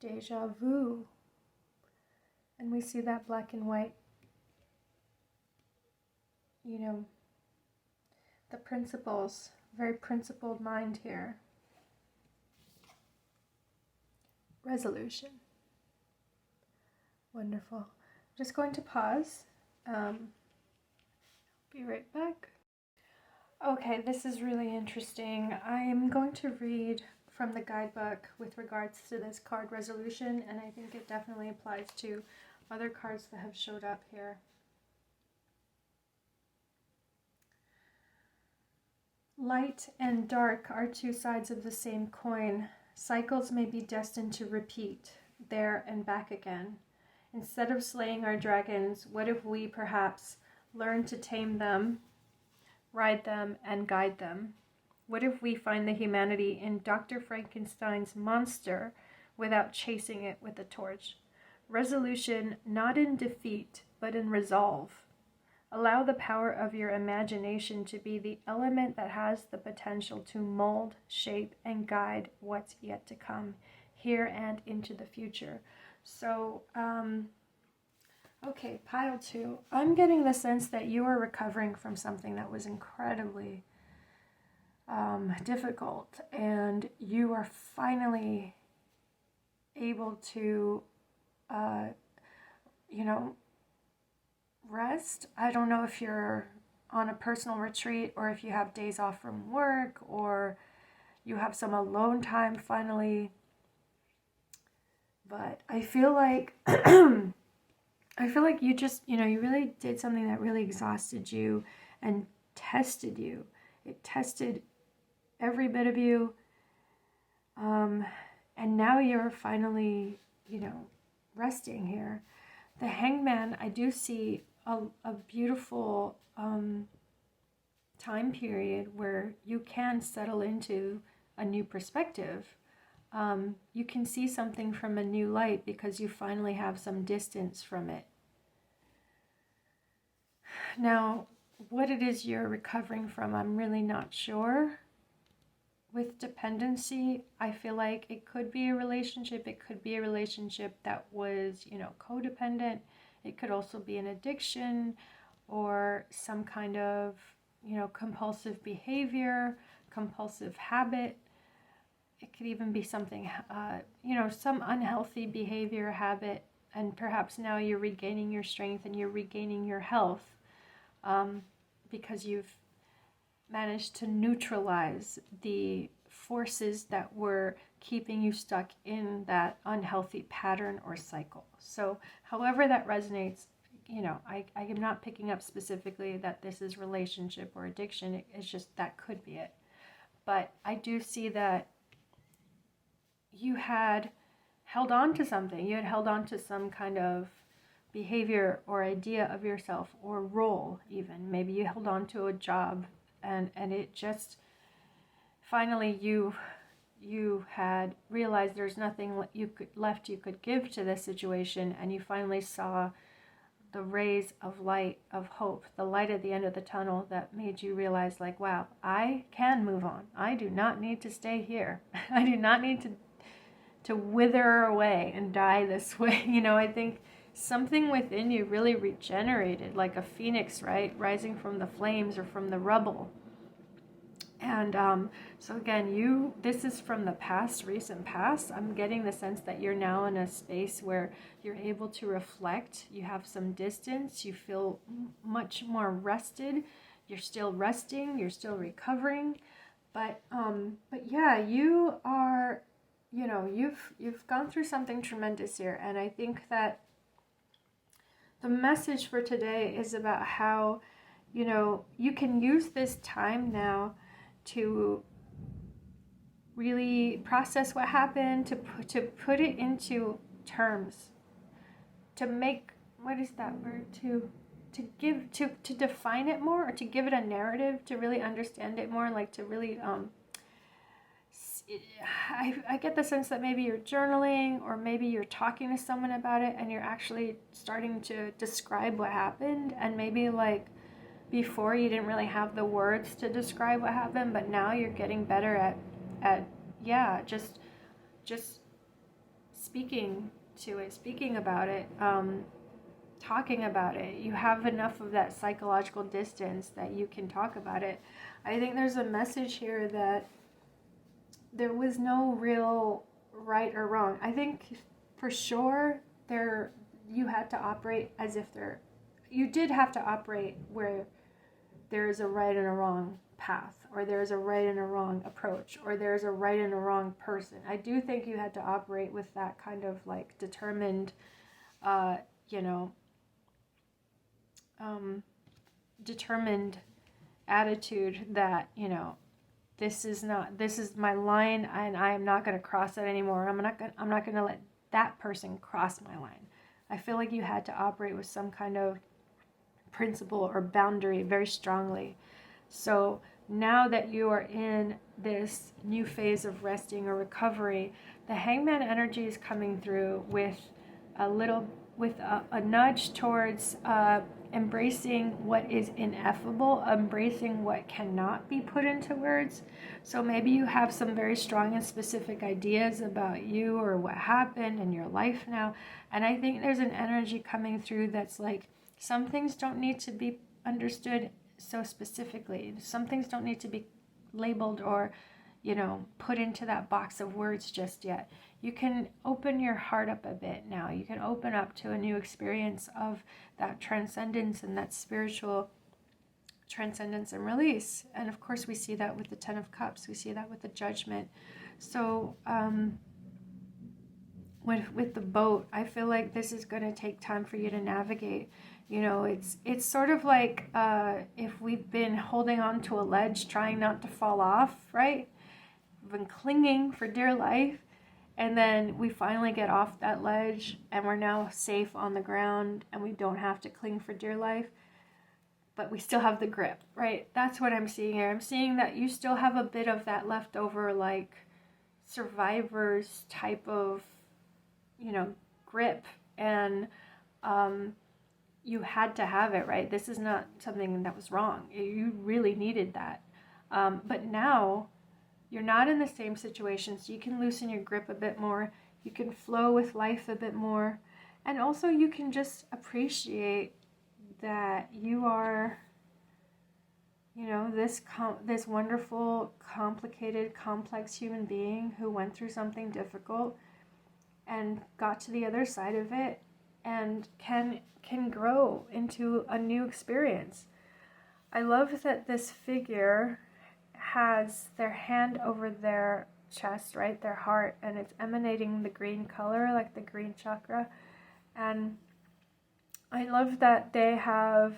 A: Deja vu. And we see that black and white, you know, the principles, very principled mind here. Resolution. Wonderful. I'm just going to pause. Be right back. Okay, this is really interesting. I am going to read from the guidebook with regards to this card resolution, and I think it definitely applies to other cards that have showed up here. Light and dark are two sides of the same coin. Cycles may be destined to repeat, there and back again. Instead of slaying our dragons, what if we perhaps learn to tame them, ride them, and guide them? What if we find the humanity in Dr. Frankenstein's monster without chasing it with a torch? Resolution not in defeat, but in resolve. Allow the power of your imagination to be the element that has the potential to mold, shape, and guide what's yet to come, here and into the future. So, okay, pile 2. I'm getting the sense that you are recovering from something that was incredibly difficult, and you are finally able to, you know, rest. I don't know if you're on a personal retreat or if you have days off from work or you have some alone time finally. But I feel like you just, you know, you really did something that really exhausted you and tested you. It tested every bit of you. And now you're finally, resting here. The Hangman, I do see a beautiful time period where you can settle into a new perspective. You can see something from a new light because you finally have some distance from it. Now, what it is you're recovering from, I'm really not sure. With dependency, I feel like it could be a relationship. It could be a relationship that was, codependent. It could also be an addiction or some kind of, compulsive behavior, compulsive habit. It could even be something, some unhealthy behavior, habit, and perhaps now you're regaining your strength and you're regaining your health because you've managed to neutralize the forces that were keeping you stuck in that unhealthy pattern or cycle. So however that resonates, I am not picking up specifically that this is relationship or addiction. It's just that could be it. But I do see that you had held on to something. You had held on to some kind of behavior or idea of yourself or role even. Maybe you held on to a job and it just finally you had realized there's nothing you could give to this situation, and you finally saw the rays of light, of hope, the light at the end of the tunnel that made you realize, like, wow, I can move on. I do not need to stay here. I do not need to wither away and die this way. I think something within you really regenerated, like a phoenix, right? Rising from the flames or from the rubble. And so again, this is from the past, recent past. I'm getting the sense that you're now in a space where you're able to reflect. You have some distance. You feel much more rested. You're still resting. You're still recovering. But yeah, you are, you've gone through something tremendous here. And I think that the message for today is about how, you can use this time now to really process what happened, to put it into terms, to make, what is that word, to define it more, or to give it a narrative, to really understand it more, like to really, I get the sense that maybe you're journaling, or maybe you're talking to someone about it and you're actually starting to describe what happened, and maybe like before you didn't really have the words to describe what happened, but now you're getting better at just speaking to it, speaking about it, talking about it. You have enough of that psychological distance that you can talk about it. I think there's a message here that there was no real right or wrong. I think for sure you had to operate as if you did have to operate where there is a right and a wrong path, or there's a right and a wrong approach, or there's a right and a wrong person. I do think you had to operate with that kind of like determined, determined attitude that, this is my line and I am not going to cross it anymore. I'm not going to let that person cross my line. I feel like you had to operate with some kind of principle or boundary very strongly. So now that you are in this new phase of resting or recovery, the Hangman energy is coming through with a nudge towards embracing what is ineffable, embracing what cannot be put into words. So maybe you have some very strong and specific ideas about you or what happened in your life now, and I think there's an energy coming through that's like, some things don't need to be understood so specifically. Some things don't need to be labeled or, put into that box of words just yet. You can open your heart up a bit now. You can open up to a new experience of that transcendence and that spiritual transcendence and release. And of course, we see that with the Ten of Cups. We see that with the Judgment. So with the boat, I feel like this is going to take time for you to navigate. You know, it's sort of like if we've been holding on to a ledge, trying not to fall off, right? We've been clinging for dear life, and then we finally get off that ledge, and we're now safe on the ground, and we don't have to cling for dear life, but we still have the grip, right? That's what I'm seeing here. I'm seeing that you still have a bit of that leftover, like, survivor's type of, you know, grip, and you had to have it, right? This is not something that was wrong. You really needed that. But now you're not in the same situation, so you can loosen your grip a bit more. You can flow with life a bit more. And also you can just appreciate that you are, you know, this wonderful, complicated, complex human being who went through something difficult and got to the other side of it and can grow into a new experience. I love that this figure has their hand over their chest, right, their heart, and it's emanating the green color, like the green chakra. And I love that they have,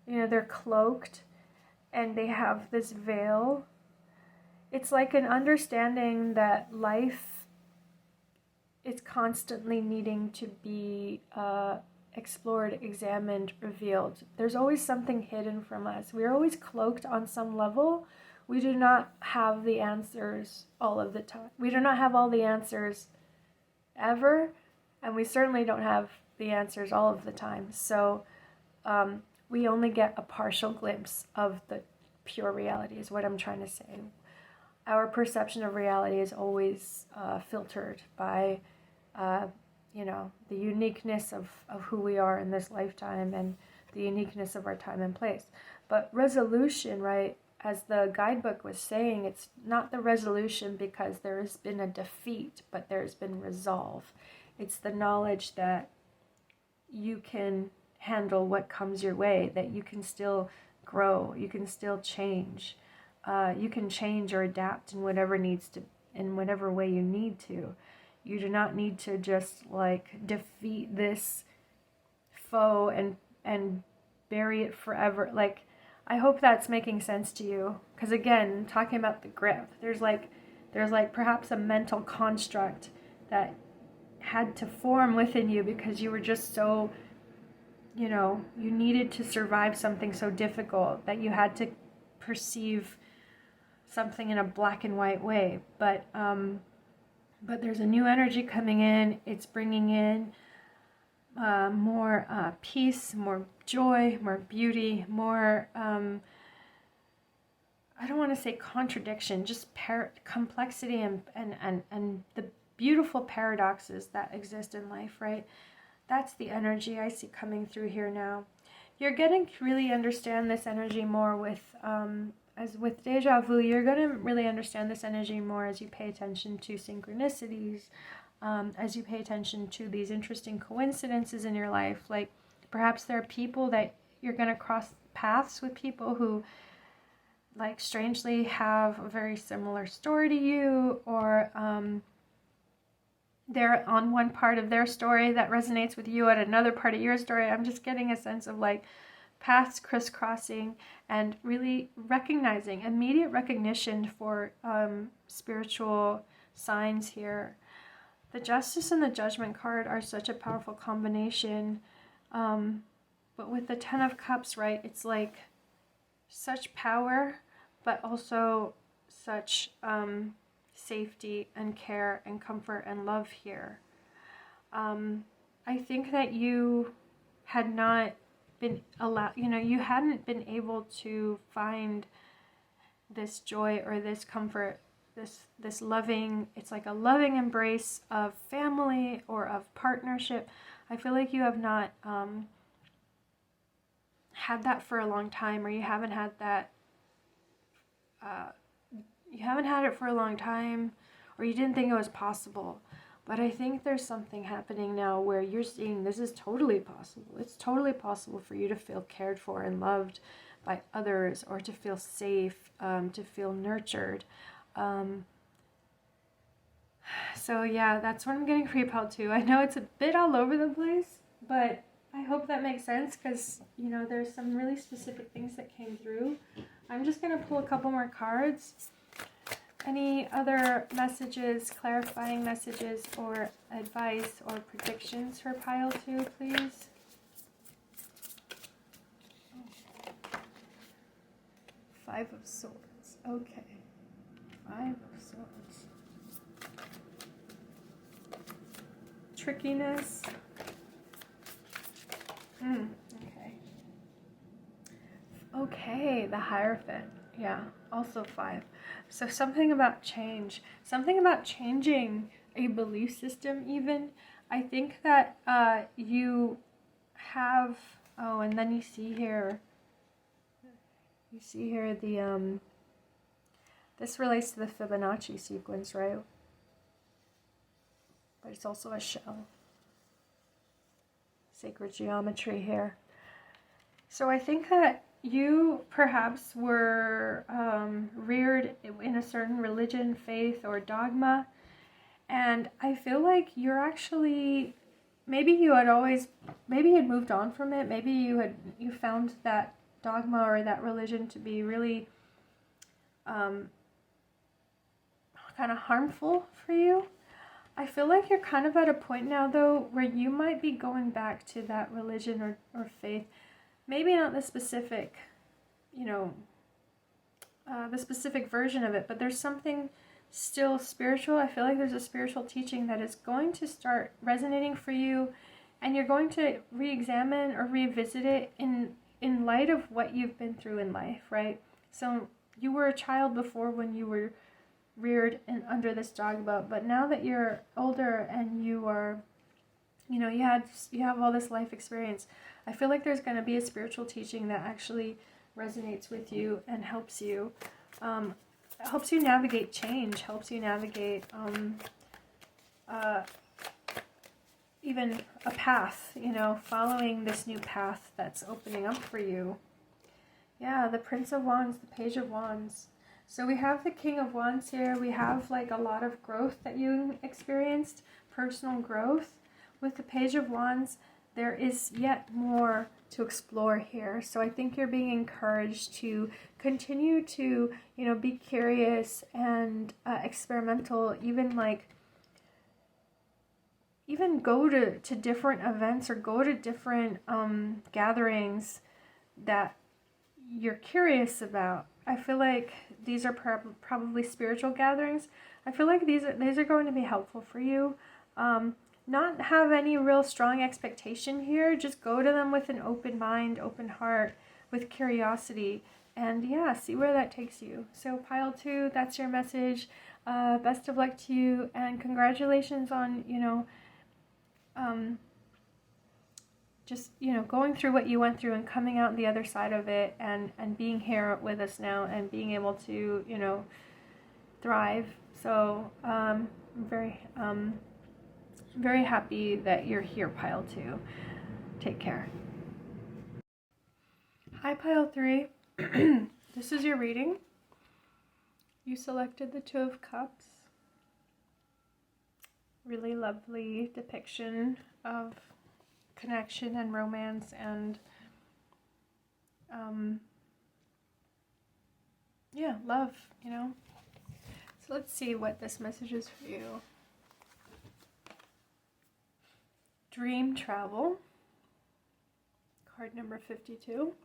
A: you know, they're cloaked and they have this veil. It's like an understanding that life is constantly needing to be explored, examined, revealed. There's always something hidden from us. We're always cloaked on some level. We do not have the answers all of the time. We do not have all the answers ever, and we certainly don't have the answers all of the time. So we only get a partial glimpse of the pure reality is what I'm trying to say. Our perception of reality is always filtered by you know, the uniqueness of who we are in this lifetime and the uniqueness of our time and place. But resolution, right, as the guidebook was saying, it's not the resolution because there has been a defeat, but there's been resolve. It's the knowledge that you can handle what comes your way, that you can still grow, you can still change. You can change or adapt in whatever needs to, in whatever way you need to. You do not need to just like defeat this foe and bury it forever. Like, I hope that's making sense to you. Because again, talking about the grip, there's like perhaps a mental construct that had to form within you because you were just so, you know, you needed to survive something so difficult that you had to perceive something in a black and white way. But there's a new energy coming in. It's bringing in more peace, more joy, more beauty, more, I don't want to say contradiction, just complexity and the beautiful paradoxes that exist in life, right? That's the energy I see coming through here now. You're getting to really understand this energy more with, as with deja vu, you're going to really understand this energy more as you pay attention to synchronicities, as you pay attention to these interesting coincidences in your life. Like perhaps there are people that you're going to cross paths with, people who like strangely have a very similar story to you, or they're on one part of their story that resonates with you at another part of your story. I'm just getting a sense of like paths crisscrossing and really recognizing, immediate recognition for spiritual signs here. The Justice and the Judgment card are such a powerful combination. But with the Ten of Cups, right, it's like such power, but also such safety and care and comfort and love here. I think that you had not been allowed, you know, you hadn't been able to find this joy or this comfort, this loving, it's like a loving embrace of family or of partnership. I feel like you have not had that for a long time, or you haven't had that, you haven't had it for a long time, or you didn't think it was possible. But I think there's something happening now where you're seeing this is totally possible. It's totally possible for you to feel cared for and loved by others, or to feel safe, to feel nurtured. So yeah, that's what I'm getting for you, pile 2. I know it's a bit all over the place, but I hope that makes sense because, you know, there's some really specific things that came through. I'm just going to pull a couple more cards. Any other messages, clarifying messages, or advice or predictions for pile 2, please? Five of Swords. Okay. Five of Swords. Trickiness. Okay. Okay, the Hierophant. Yeah, also 5. So something about change. Something about changing a belief system even. I think that you have... Oh, and then you see here... You see here the... This relates to the Fibonacci sequence, right? But it's also a shell. Sacred geometry here. So I think that you perhaps were reared in a certain religion, faith, or dogma, and I feel like you're actually, maybe you had moved on from it, maybe you found that dogma or that religion to be really kind of harmful for you. I feel like you're kind of at a point now, though, where you might be going back to that religion or faith. Maybe not the specific, you know, the specific version of it, but there's something still spiritual. I feel like there's a spiritual teaching that is going to start resonating for you, and you're going to re-examine or revisit it in light of what you've been through in life, right? So you were a child before when you were reared under this dogma, but now that you're older and you are, you know, you have all this life experience, I feel like there's going to be a spiritual teaching that actually resonates with you and helps you navigate change, helps you navigate even a path, you know, following this new path that's opening up for you. Yeah, the Prince of Wands, the Page of Wands. So we have the King of Wands here. We have like a lot of growth that you experienced, personal growth. With the Page of Wands, there is yet more to explore here. So I think you're being encouraged to continue to, you know, be curious and experimental, even go to different events or go to different gatherings that you're curious about. I feel like these are probably spiritual gatherings. I feel like these are going to be helpful for you. Not have any real strong expectation here. Just go to them with an open mind, open heart, with curiosity, and yeah, see where that takes you. So pile 2, that's your message. Best of luck to you, and congratulations on, you know, just, you know, going through what you went through and coming out the other side of it, and being here with us now and being able to, you know, thrive. So I'm very happy that you're here, pile 2. Take care. Hi, pile 3. This is your reading. You selected the Two of Cups. Really lovely depiction of connection and romance and yeah, love, you know. So let's see what this message is for you. Dream travel, card number 52.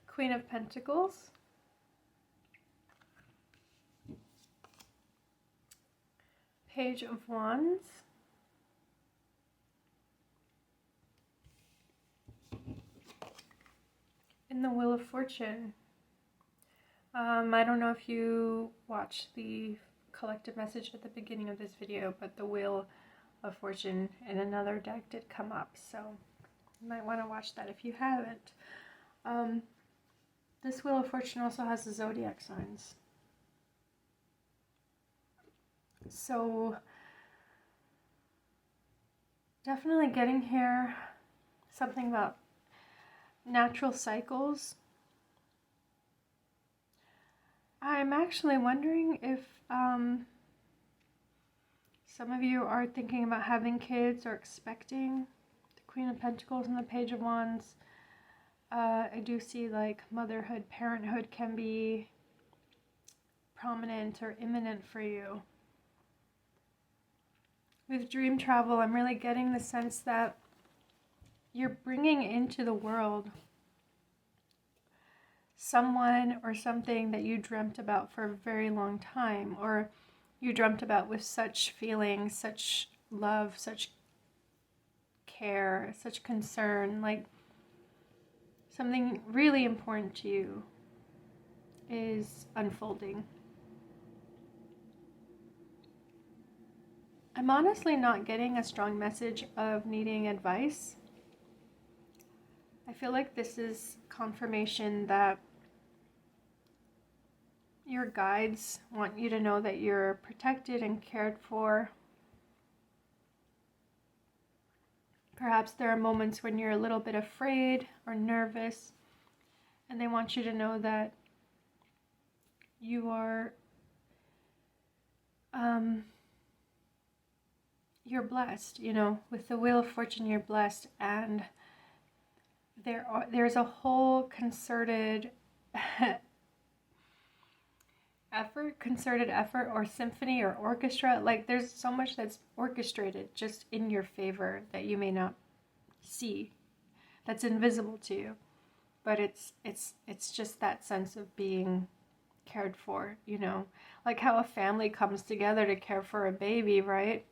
A: Queen of Pentacles. Page of Wands. In the Wheel of Fortune. I don't know if you watched the collective message at the beginning of this video, but the Wheel of Fortune in another deck did come up, so you might want to watch that if you haven't. This Wheel of Fortune also has the zodiac signs. So definitely getting here something about natural cycles. I'm actually wondering if some of you are thinking about having kids or expecting. The Queen of Pentacles and the Page of Wands. I do see like motherhood, parenthood can be prominent or imminent for you. With dream travel, I'm really getting the sense that you're bringing into the world someone or something that you dreamt about for a very long time, or you dreamt about with such feeling, such love, such care, such concern, like something really important to you is unfolding. I'm honestly not getting a strong message of needing advice. I feel like this is confirmation that your guides want you to know that you're protected and cared for. Perhaps there are moments when you're a little bit afraid or nervous, and they want you to know that you are you're blessed, you know, with the Wheel of Fortune you're blessed, and there's a whole concerted effort or symphony or orchestra, like there's so much that's orchestrated just in your favor that you may not see, that's invisible to you, but it's just that sense of being cared for, you know, like how a family comes together to care for a baby, right?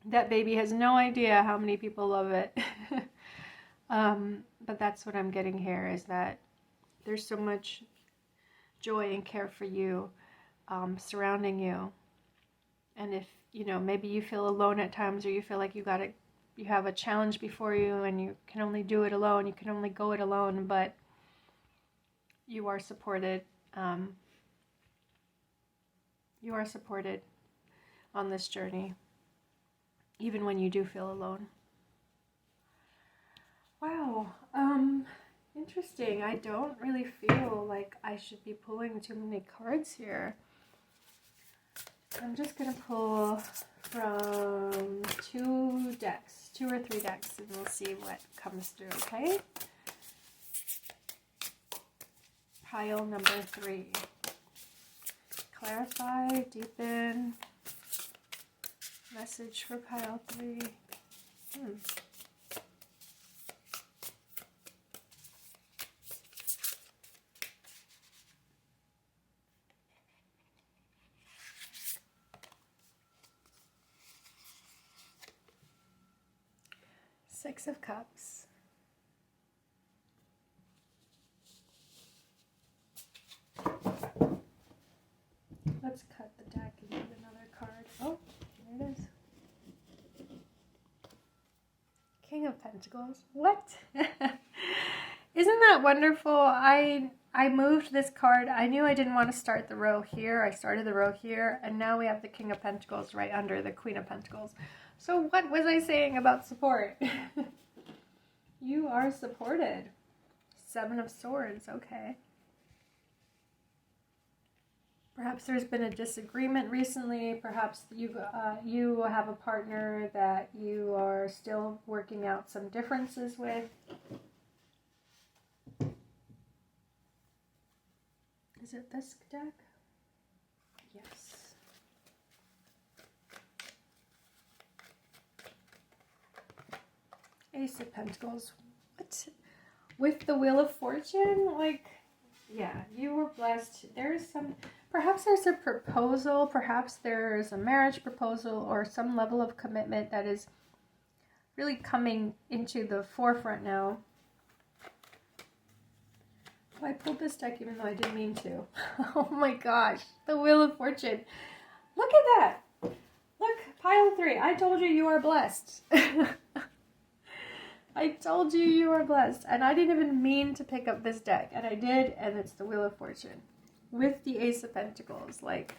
A: That baby has no idea how many people love it. But that's what I'm getting here, is that there's so much joy and care for you surrounding you. And if, you know, maybe you feel alone at times, or you feel like you have a challenge before you and you can only do it alone, you can only go it alone, but you are supported. You are supported on this journey, even when you do feel alone. Wow, interesting. I don't really feel like I should be pulling too many cards here. I'm just going to pull from 2 or 3 decks, and we'll see what comes through, okay? Pile number 3. Clarify, deepen. Message for pile 3. Six of Cups. Let's cut the deck and get another card. Oh, there it is. King of Pentacles. What? Isn't that wonderful? I moved this card. I knew I didn't want to start the row here. I started the row here, and now we have the King of Pentacles right under the Queen of Pentacles. So what was I saying about support? You are supported. 7 of Swords. Okay. Perhaps there's been a disagreement recently. Perhaps you have a partner that you are still working out some differences with. Is it this deck? Yes. Ace of Pentacles. What? With the Wheel of Fortune? Like, yeah, you were blessed. Perhaps there's a proposal, perhaps there's a marriage proposal, or some level of commitment that is really coming into the forefront now. Oh, I pulled this deck even though I didn't mean to. Oh my gosh, the Wheel of Fortune. Look at that. Look, pile 3. I told you you are blessed. I told you you are blessed. And I didn't even mean to pick up this deck. And I did, and it's the Wheel of Fortune. With the Ace of Pentacles. Like,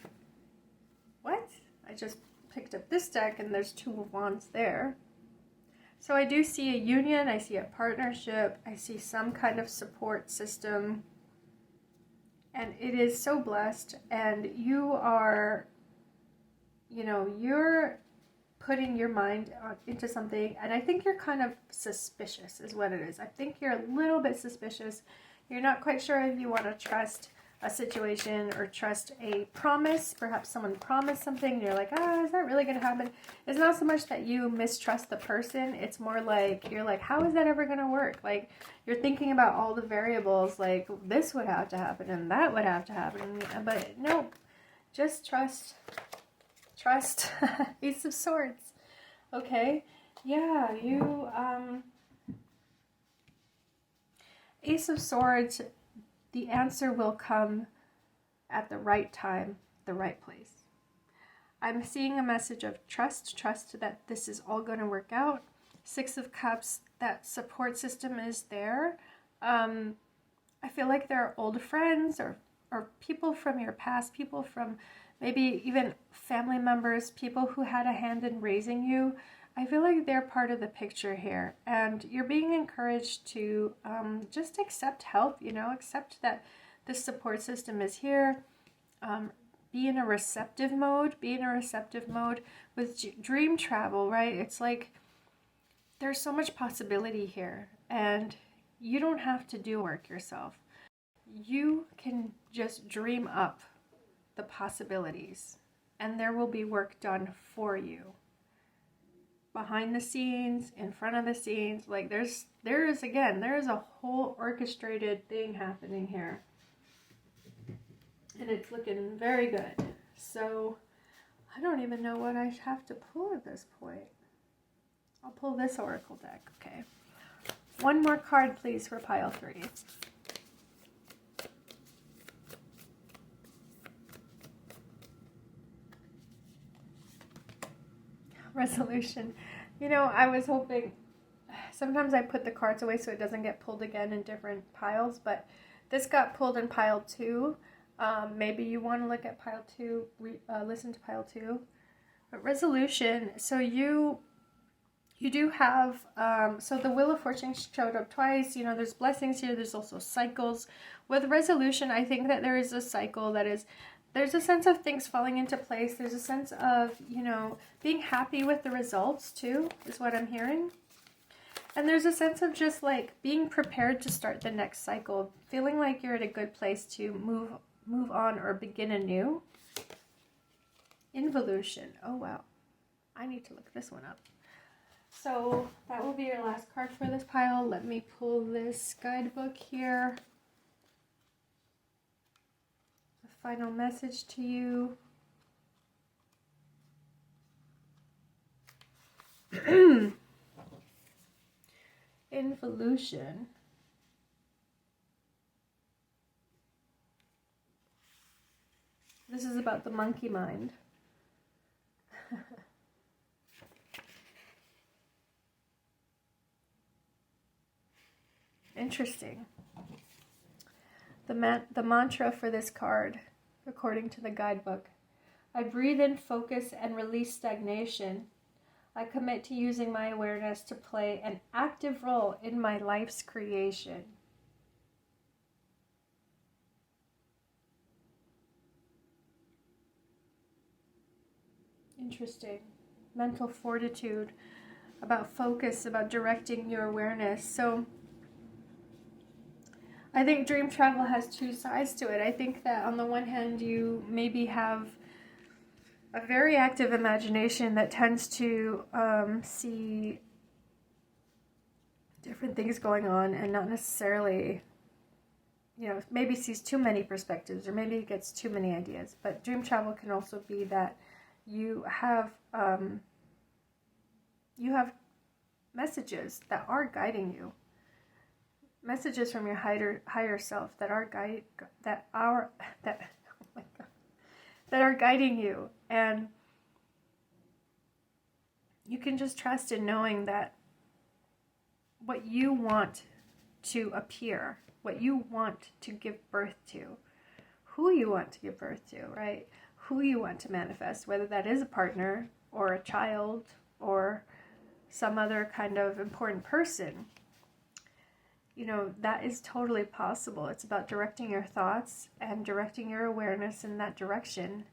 A: what? I just picked up this deck, and there's 2 of Wands there. So I do see a union. I see a partnership. I see some kind of support system. And it is so blessed, and you are, you know, you're putting your mind into something, and I think you're kind of suspicious is what it is. I think you're a little bit suspicious. You're not quite sure if you want to trust a situation or trust a promise. Perhaps someone promised something and you're like, is that really going to happen? It's not so much that you mistrust the person. It's more like you're like, how is that ever going to work? Like, you're thinking about all the variables, like this would have to happen and that would have to happen. But no, just trust. Ace of Swords. Okay. Yeah, you Ace of Swords, the answer will come at the right time, the right place. I'm seeing a message of trust that this is all going to work out. Six of Cups, that support system is there. I feel like there are old friends or people from your past, people from maybe even family members, people who had a hand in raising you. I feel like they're part of the picture here, and you're being encouraged to just accept help, you know, accept that this support system is here. Be in a receptive mode, with dream travel, right? It's like there's so much possibility here, and you don't have to do work yourself. You can just dream up the possibilities, and there will be work done for you. Behind the scenes, in front of the scenes, like there is a whole orchestrated thing happening here. And it's looking very good. So I don't even know what I have to pull at this point. I'll pull this oracle deck, okay. One more card, please, for pile 3. Resolution. You know, I was hoping, sometimes I put the cards away so it doesn't get pulled again in different piles, but this got pulled in pile 2. Maybe you want to look at pile 2, listen to pile 2. But resolution, so you do have, so the Wheel of Fortune showed up twice. You know, there's blessings here. There's also cycles. With resolution, I think that there is a cycle that is, there's a sense of things falling into place. There's a sense of, you know, being happy with the results too, is what I'm hearing. And there's a sense of just like being prepared to start the next cycle, feeling like you're at a good place to move on or begin anew. Involution. Oh, wow. I need to look this one up. So that will be your last card for this pile. Let me pull this guidebook here. The final message to you. Involution. This is about the monkey mind. Interesting. The mantra for this card, according to the guidebook: I breathe in focus and release stagnation. I commit to using my awareness to play an active role in my life's creation. Interesting. Mental fortitude, about focus, about directing your awareness. So I think dream travel has two sides to it. I think that on the one hand, you maybe have a very active imagination that tends to see different things going on and not necessarily, you know, maybe sees too many perspectives or maybe gets too many ideas. But dream travel can also be that you have messages that are guiding you. Messages from your higher self that are guiding you, and you can just trust in knowing that what you want to appear, what you want to give birth to, who you want to give birth to, right? Who you want to manifest, whether that is a partner or a child or some other kind of important person. you know, that is totally possible. It's about directing your thoughts and directing your awareness in that direction,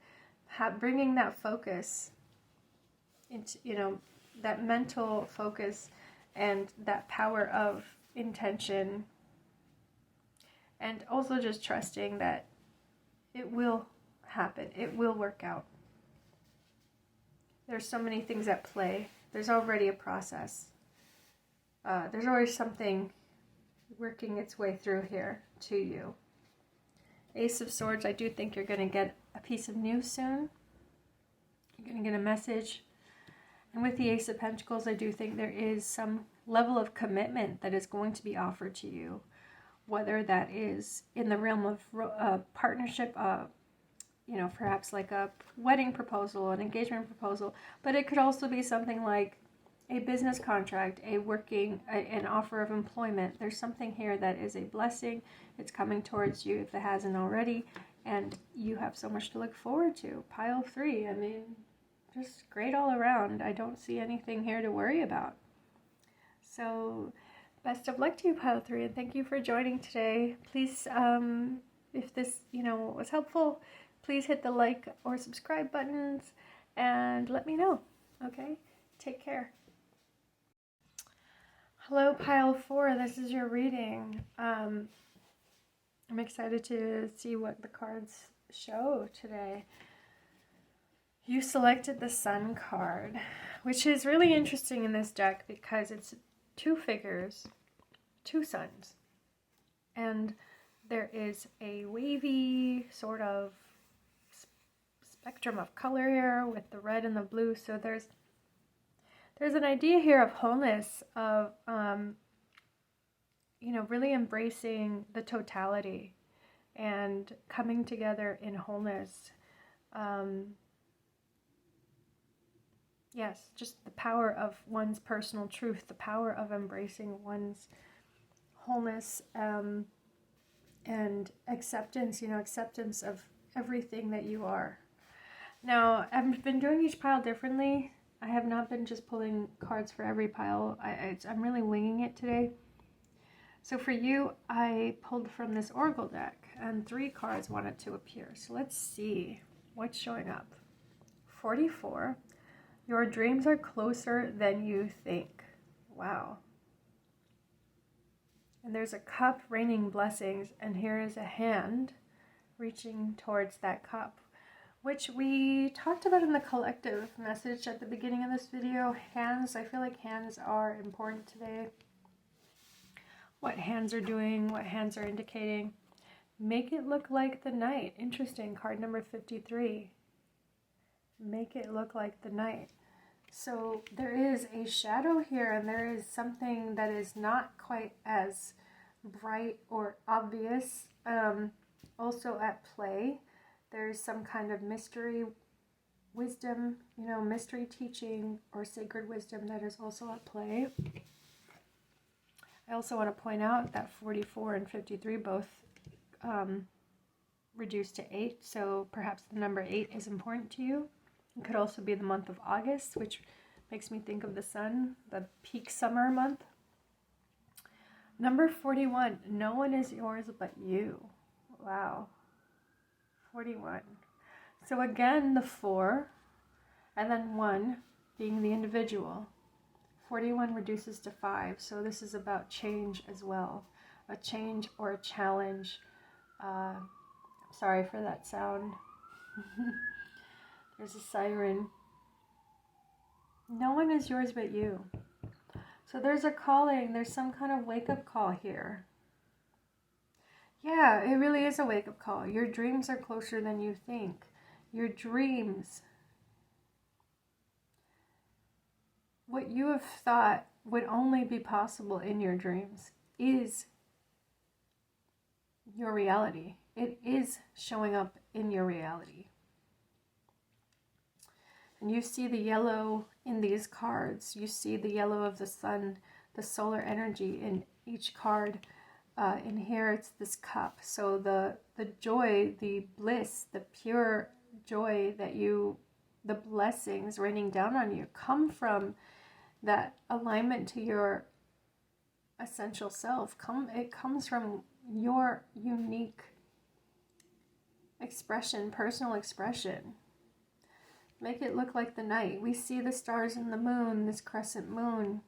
A: bringing that focus into, you know, that mental focus and that power of intention, and also just trusting that it will happen. It will work out. There's so many things at play. There's already a process. There's always something working its way through here to you. Ace of Swords, I do think you're going to get a piece of news soon. You're going to get a message. And with the Ace of Pentacles, I do think there is some level of commitment that is going to be offered to you, whether that is in the realm of partnership, you know, perhaps like a wedding proposal, an engagement proposal, but it could also be something like a business contract, an offer of employment. There's something here that is a blessing. It's coming towards you if it hasn't already, and you have so much to look forward to. Pile 3, I mean, just great all around. I don't see anything here to worry about. So best of luck to you, Pile 3, and thank you for joining today. Please, if this, you know, was helpful, please hit the like or subscribe buttons and let me know. Okay? Take care. Hello, Pile 4. This is your reading. I'm excited to see what the cards show today. You selected the Sun card, which is really interesting in this deck because it's 2 figures, 2 suns, and there is a wavy sort of spectrum of color here with the red and the blue. So there's an idea here of wholeness, of you know, really embracing the totality and coming together in wholeness. Yes, just the power of one's personal truth, the power of embracing one's wholeness, and acceptance, you know, acceptance of everything that you are. Now, I've been doing each pile differently. I have not been just pulling cards for every pile. I'm really winging it today. So for you, I pulled from this Oracle deck, and 3 cards wanted to appear. So let's see what's showing up. 44. Your dreams are closer than you think. Wow. And there's a cup raining blessings, and here is a hand reaching towards that cup, which we talked about in the collective message at the beginning of this video. Hands, I feel like hands are important today. What hands are doing, what hands are indicating. Make it look like the night. Interesting, card number 53. Make it look like the night. So there is a shadow here, and there is something that is not quite as bright or obvious also at play. There's some kind of mystery wisdom, you know, mystery teaching or sacred wisdom that is also at play. I also want to point out that 44 and 53 both reduced to 8, so perhaps the number 8 is important to you. It could also be the month of August, which makes me think of the sun, the peak summer month. Number 41, no one is yours but you. Wow. 41. So again, the 4, and then 1 being the individual. 41 reduces to 5, so this is about change as well. A change or a challenge. Sorry for that sound. There's a siren. No one is yours but you. So there's a calling. There's some kind of wake-up call here. Yeah, it really is a wake-up call. Your dreams are closer than you think. Your dreams, what you have thought would only be possible in your dreams, is your reality. It is showing up in your reality. And you see the yellow in these cards. You see the yellow of the sun, the solar energy in each card. In here, it's this cup. So the joy, the bliss, the pure joy that the blessings raining down on you come from that alignment to your essential self. It comes from your unique expression, personal expression. Make it look like the night. We see the stars and the moon, this crescent moon.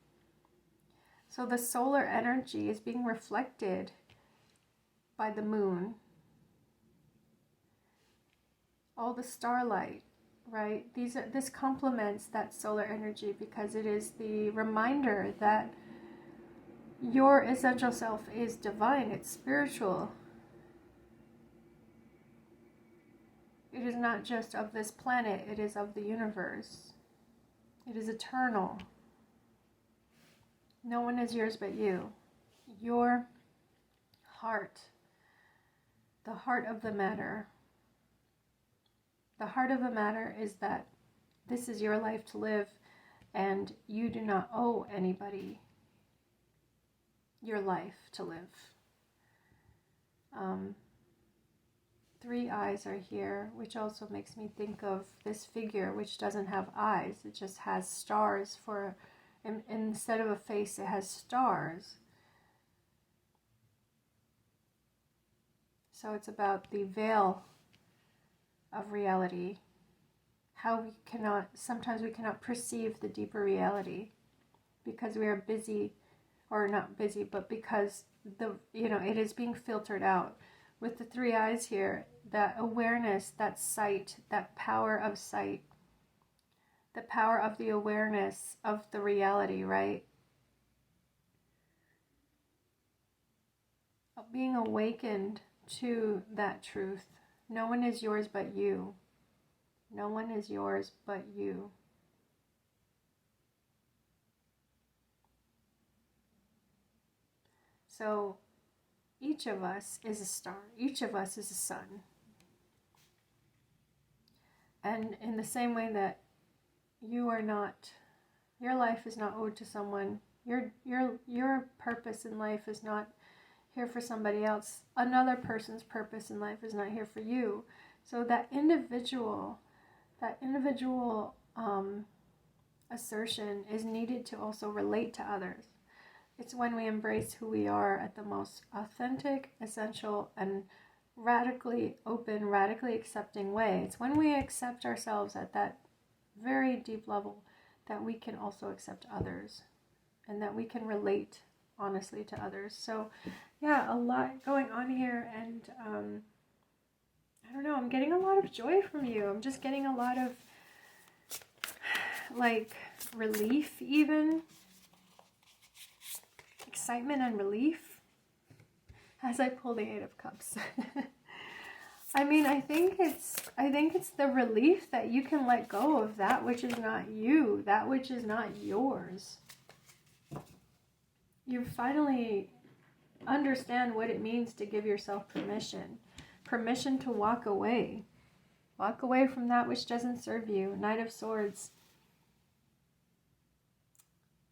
A: So the solar energy is being reflected by the moon. All the starlight, right? This complements that solar energy because it is the reminder that your essential self is divine, it's spiritual. It is not just of this planet, it is of the universe. It is eternal. No one is yours but you. Your heart, the heart of the matter. The heart of the matter is that this is your life to live and you do not owe anybody your life to live. 3 eyes are here, which also makes me think of this figure which doesn't have eyes. It just has stars for, instead of a face, it has stars. So it's about the veil of reality. How sometimes we cannot perceive the deeper reality because we are busy, or not busy, but because it is being filtered out. With the 3 eyes here, that awareness, that sight, that power of sight, the power of the awareness of the reality, right? Being awakened to that truth. No one is yours but you. No one is yours but you. So each of us is a star. Each of us is a sun. And in the same way that your life is not owed to someone. Your purpose in life is not here for somebody else. Another person's purpose in life is not here for you. So that individual assertion is needed to also relate to others. It's when we embrace who we are at the most authentic, essential, and radically open, radically accepting way. It's when we accept ourselves at that very deep level that we can also accept others and that we can relate honestly to others. So yeah, a lot going on here, and I don't know, I'm getting a lot of joy from you. I'm just getting a lot of like relief, even excitement and relief as I pull the 8 of Cups. I mean, I think it's the relief that you can let go of that which is not you, that which is not yours. You finally understand what it means to give yourself permission to walk away from that which doesn't serve you. Knight of Swords.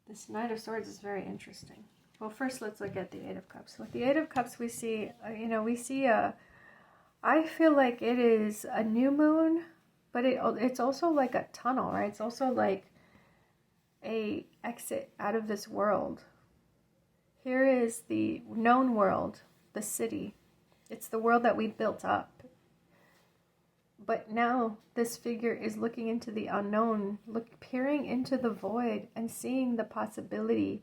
A: This Knight of Swords is very interesting. Well, first let's look at the 8 of Cups. With the 8 of Cups, we see, I feel like it is a new moon, but it's also like a tunnel, right? It's also like a exit out of this world. Here is the known world, the city. It's the world that we built up. But now this figure is looking into the unknown, peering into the void and seeing the possibility.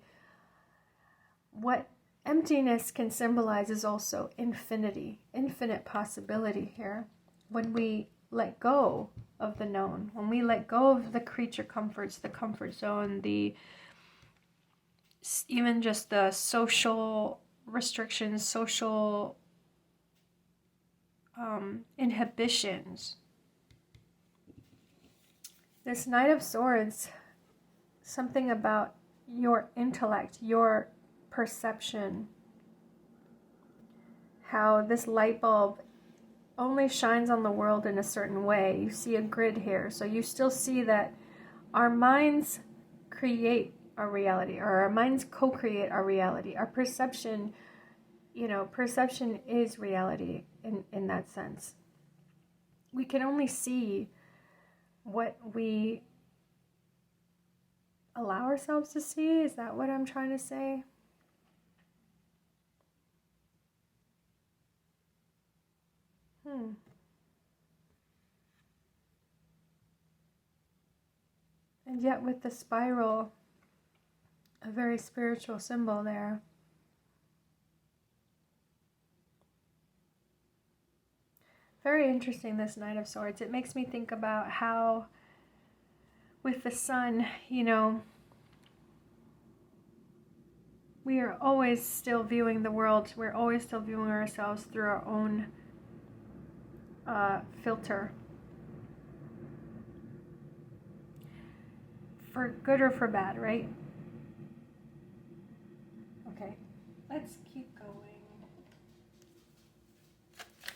A: What emptiness can symbolize is also infinity, infinite possibility here. When we let go of the known, when we let go of the creature comforts, the comfort zone, even just the social restrictions, social inhibitions. This Knight of Swords, something about your intellect, your perception, how this light bulb only shines on the world in a certain way. You see a grid here, so you still see that our minds create our reality, or our minds co-create our reality. Our perception, perception is reality in that sense. We can only see what we allow ourselves to see. Is that what I'm trying to say? And yet with the spiral, a very spiritual symbol there. Very interesting, this Knight of Swords. It makes me think about how with the sun, you know, we are always still viewing the world. We're always still viewing ourselves through our own filter. For good or for bad, right? Okay, let's keep going.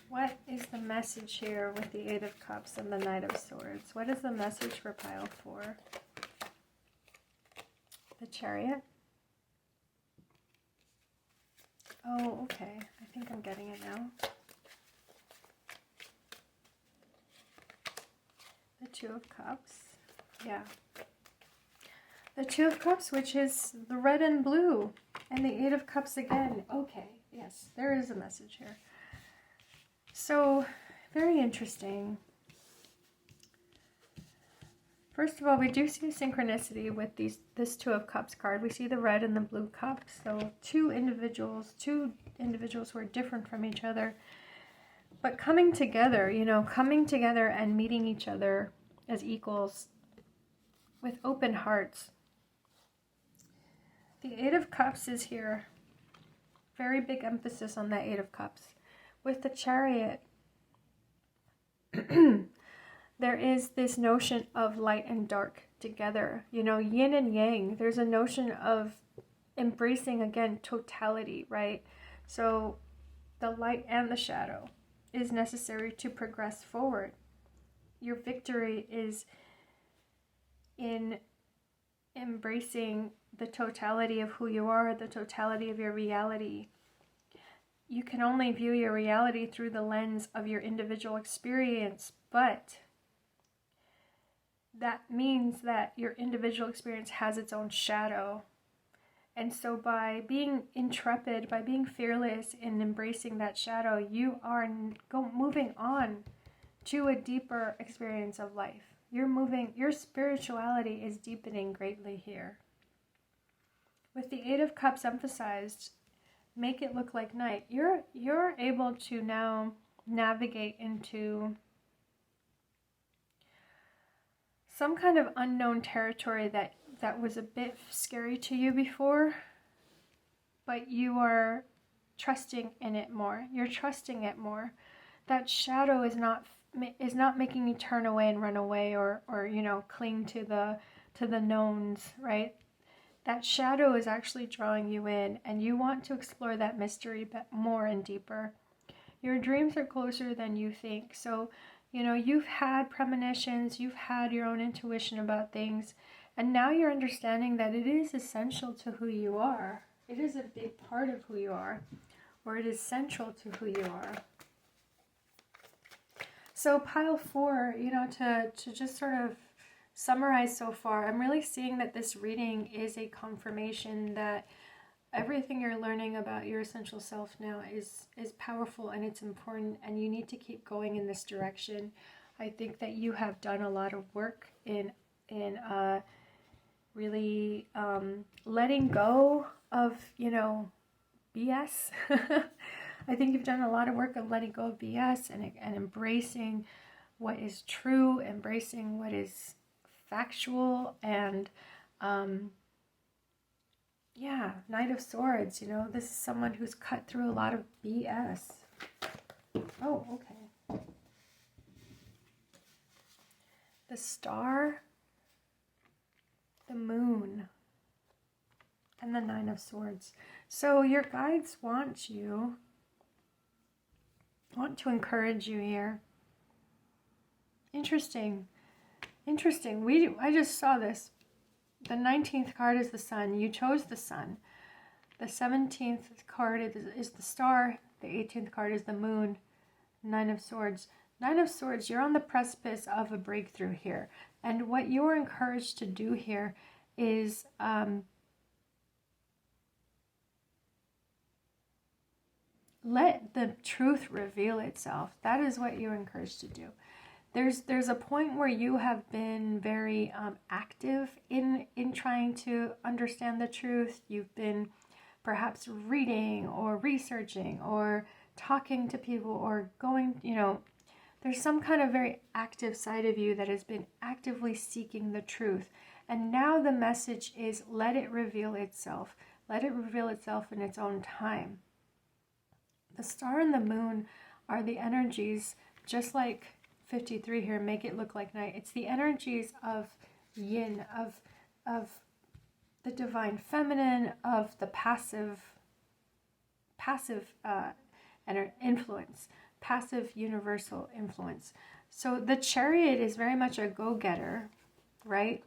A: What is the message here with the Eight of Cups and the Knight of Swords? What is the message for pile 4? The Chariot. Oh, okay. I think I'm getting it now. The Two of Cups. Yeah. The Two of Cups, which is the red and blue. And the Eight of Cups again. Okay. Yes, there is a message here. So, very interesting. First of all, we do see a synchronicity with this Two of Cups card. We see the red and the blue cups. So two individuals who are different from each other, but coming together, you know, coming together and meeting each other as equals with open hearts. The Eight of Cups is here. Very big emphasis on that Eight of Cups. With the Chariot, there is this notion of light and dark together, you know, yin and yang. There's a notion of embracing, again, totality, right? So the light and the shadow is necessary to progress forward. Your victory is in embracing the totality of who you are, the totality of your reality. You can only view your reality through the lens of your individual experience, but that means that your individual experience has its own shadow. And so by being intrepid, by being fearless in embracing that shadow, you are moving on to a deeper experience of life. Your spirituality is deepening greatly here. With the Eight of Cups emphasized, make it look like night. You're able to now navigate into some kind of unknown territory that was a bit scary to you before, but you are trusting in it more. You're trusting it more. That shadow is not making you turn away and run away or you know, cling to the knowns, right? That shadow is actually drawing you in, and you want to explore that mystery more and deeper. Your dreams are closer than you think. So, you know, you've had premonitions, you've had your own intuition about things, and now you're understanding that it is essential to who you are. It is a big part of who you are, or it is central to who you are. So pile 4, you know, to just sort of summarize so far, I'm really seeing that this reading is a confirmation that everything you're learning about your essential self now is powerful and it's important, and you need to keep going in this direction. I think that you have done a lot of work in really letting go of, you know, BS. I think you've done a lot of work of letting go of BS and embracing what is true, embracing what is factual, and yeah, Knight of Swords, you know, this is someone who's cut through a lot of BS. Oh, okay. The Star, the Moon, and the Nine of Swords. So your guides want to encourage you here. Interesting. I just saw this. The 19th card is the Sun. You chose the Sun. The 17th card is the Star. The 18th card is the Moon. Nine of Swords. Nine of Swords, you're on the precipice of a breakthrough here. And what you're encouraged to do here is let the truth reveal itself. That is what you're encouraged to do. There's a point where you have been very active in trying to understand the truth. You've been perhaps reading or researching or talking to people or going, there's some kind of very active side of you that has been actively seeking the truth. And now the message is, let it reveal itself. Let it reveal itself in its own time. The star and the moon are the energies, just like 53 here, make it look like night. It's the energies of yin, of the divine feminine, of the passive influence, passive universal influence. So the Chariot is very much a go-getter, right?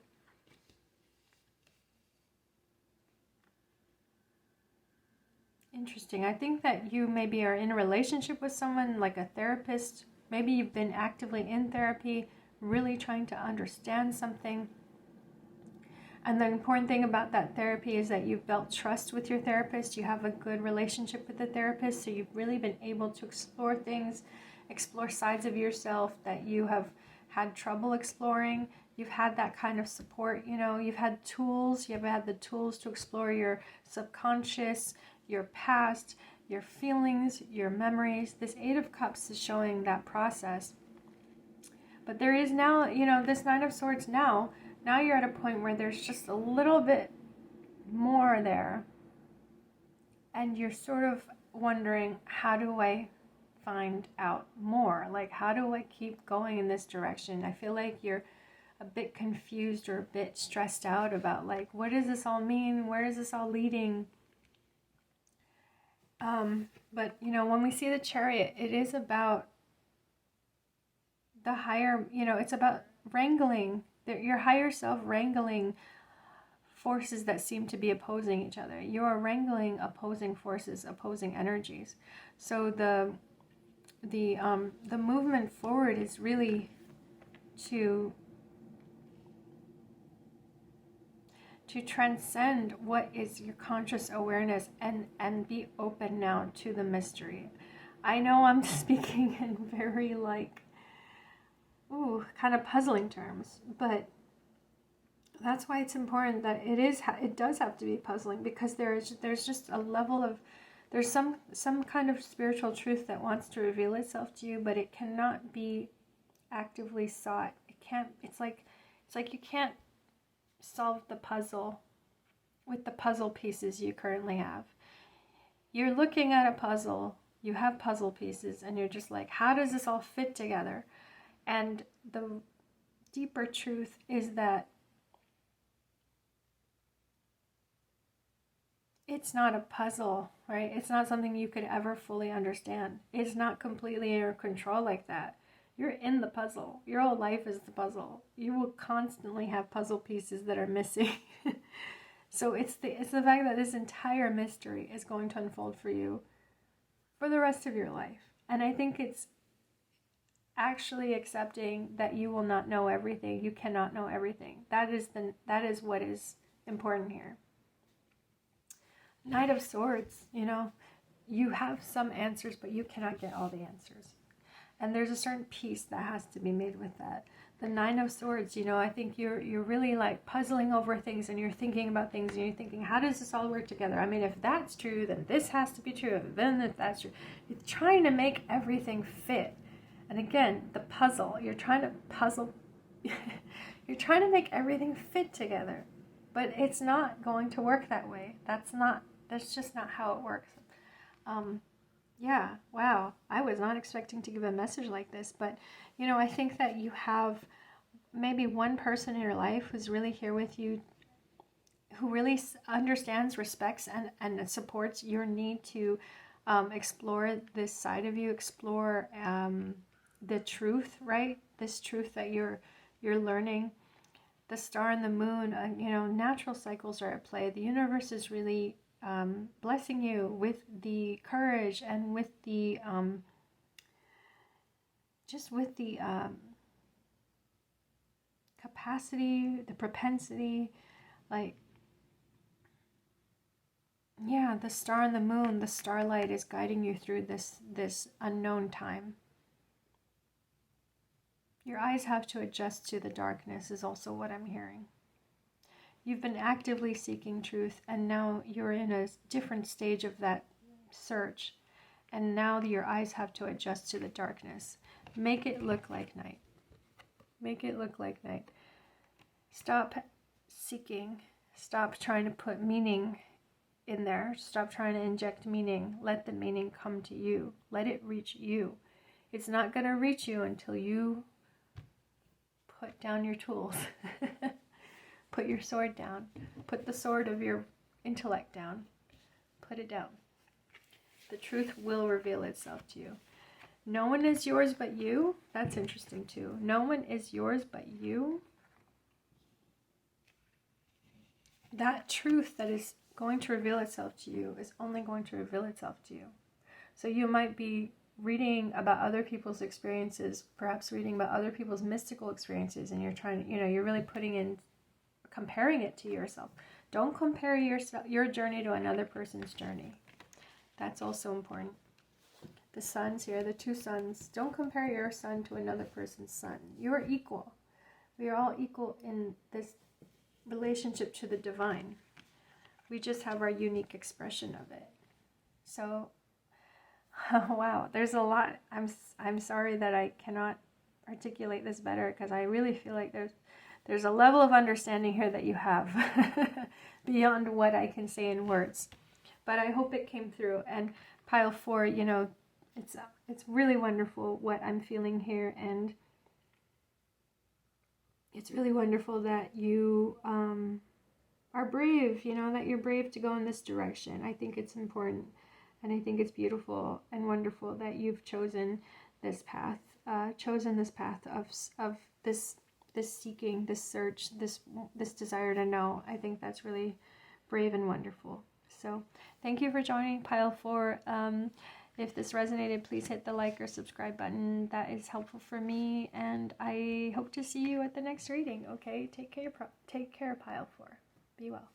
A: Interesting. I think that you maybe are in a relationship with someone, like a therapist. Maybe you've been actively in therapy, really trying to understand something. And the important thing about that therapy is that you've built trust with your therapist. You have a good relationship with the therapist. So you've really been able to explore things, explore sides of yourself that you have had trouble exploring. You've had that kind of support. You've had tools. You've had the tools to explore your subconscious, your past, your feelings, your memories. This Eight of Cups is showing that process. But there is now, this Nine of Swords now you're at a point where there's just a little bit more there. And you're sort of wondering, how do I find out more? Like, how do I keep going in this direction? I feel like you're a bit confused or a bit stressed out about, like, what does this all mean? Where is this all leading? But, when we see the Chariot, it is about the higher, it's about wrangling, your higher self wrangling forces that seem to be opposing each other. You are wrangling opposing forces, opposing energies. So the movement forward is really to transcend what is your conscious awareness and be open now to the mystery. I know I'm speaking in very kind of puzzling terms, but that's why it's important that it does have to be puzzling, because there's just a level of, there's some kind of spiritual truth that wants to reveal itself to you, but it cannot be actively sought. It's like you can't solve the puzzle with the puzzle pieces you currently have. You're looking at a puzzle, you have puzzle pieces, and you're just like, how does this all fit together? And the deeper truth is that it's not a puzzle, right? It's not something you could ever fully understand. It's not completely in your control like that. You're in the puzzle. Your whole life is the puzzle. You will constantly have puzzle pieces that are missing. So it's the fact that this entire mystery is going to unfold for you for the rest of your life. And I think it's actually accepting that you will not know everything. You cannot know everything. That is what is important here. Knight of Swords, you have some answers, but you cannot get all the answers. And there's a certain peace that has to be made with that. The Nine of Swords, I think you're really like puzzling over things, and you're thinking about things, and you're thinking, how does this all work together? I mean, if that's true, then this has to be true. Then if that's true, you're trying to make everything fit. And again, the puzzle, you're trying to puzzle, you're trying to make everything fit together, but it's not going to work that way. That's just not how it works. Yeah, wow. I was not expecting to give a message like this, but, I think that you have maybe one person in your life who's really here with you, who really understands, respects, and supports your need to explore this side of you, explore the truth, right? This truth that you're learning. The star and the moon, natural cycles are at play. The universe is really blessing you with the courage and with the capacity, the propensity, Yeah, the star and the moon, the starlight is guiding you through this unknown time. Your eyes have to adjust to the darkness is also what I'm hearing. You've been actively seeking truth, and now you're in a different stage of that search. And now your eyes have to adjust to the darkness. Make it look like night. Make it look like night. Stop seeking. Stop trying to put meaning in there. Stop trying to inject meaning. Let the meaning come to you. Let it reach you. It's not going to reach you until you put down your tools. Put your sword down. Put the sword of your intellect down. Put it down. The truth will reveal itself to you. No one is yours but you. That's interesting too. No one is yours but you. That truth that is going to reveal itself to you is only going to reveal itself to you. So you might be reading about other people's experiences, perhaps reading about other people's mystical experiences, and you're trying to, you're really comparing it to yourself. Don't compare your journey to another person's journey. That's also important. The suns here, the two suns. Don't compare your sun to another person's sun. You are equal. We are all equal in this relationship to the divine. We just have our unique expression of it. So, wow, there's a lot. I'm sorry that I cannot articulate this better, because I really feel like there's a level of understanding here that you have beyond what I can say in words. But I hope it came through. And pile 4, it's really wonderful what I'm feeling here, and it's really wonderful that you are brave, that you're brave to go in this direction. I think it's important, and I think it's beautiful and wonderful that you've chosen this path, of this seeking, this search, this desire to know. I think that's really brave and wonderful. So thank you for joining pile 4. If this resonated, please hit the like or subscribe button. That is helpful for me, and I hope to see you at the next reading. Okay, take care, pile 4. Be well.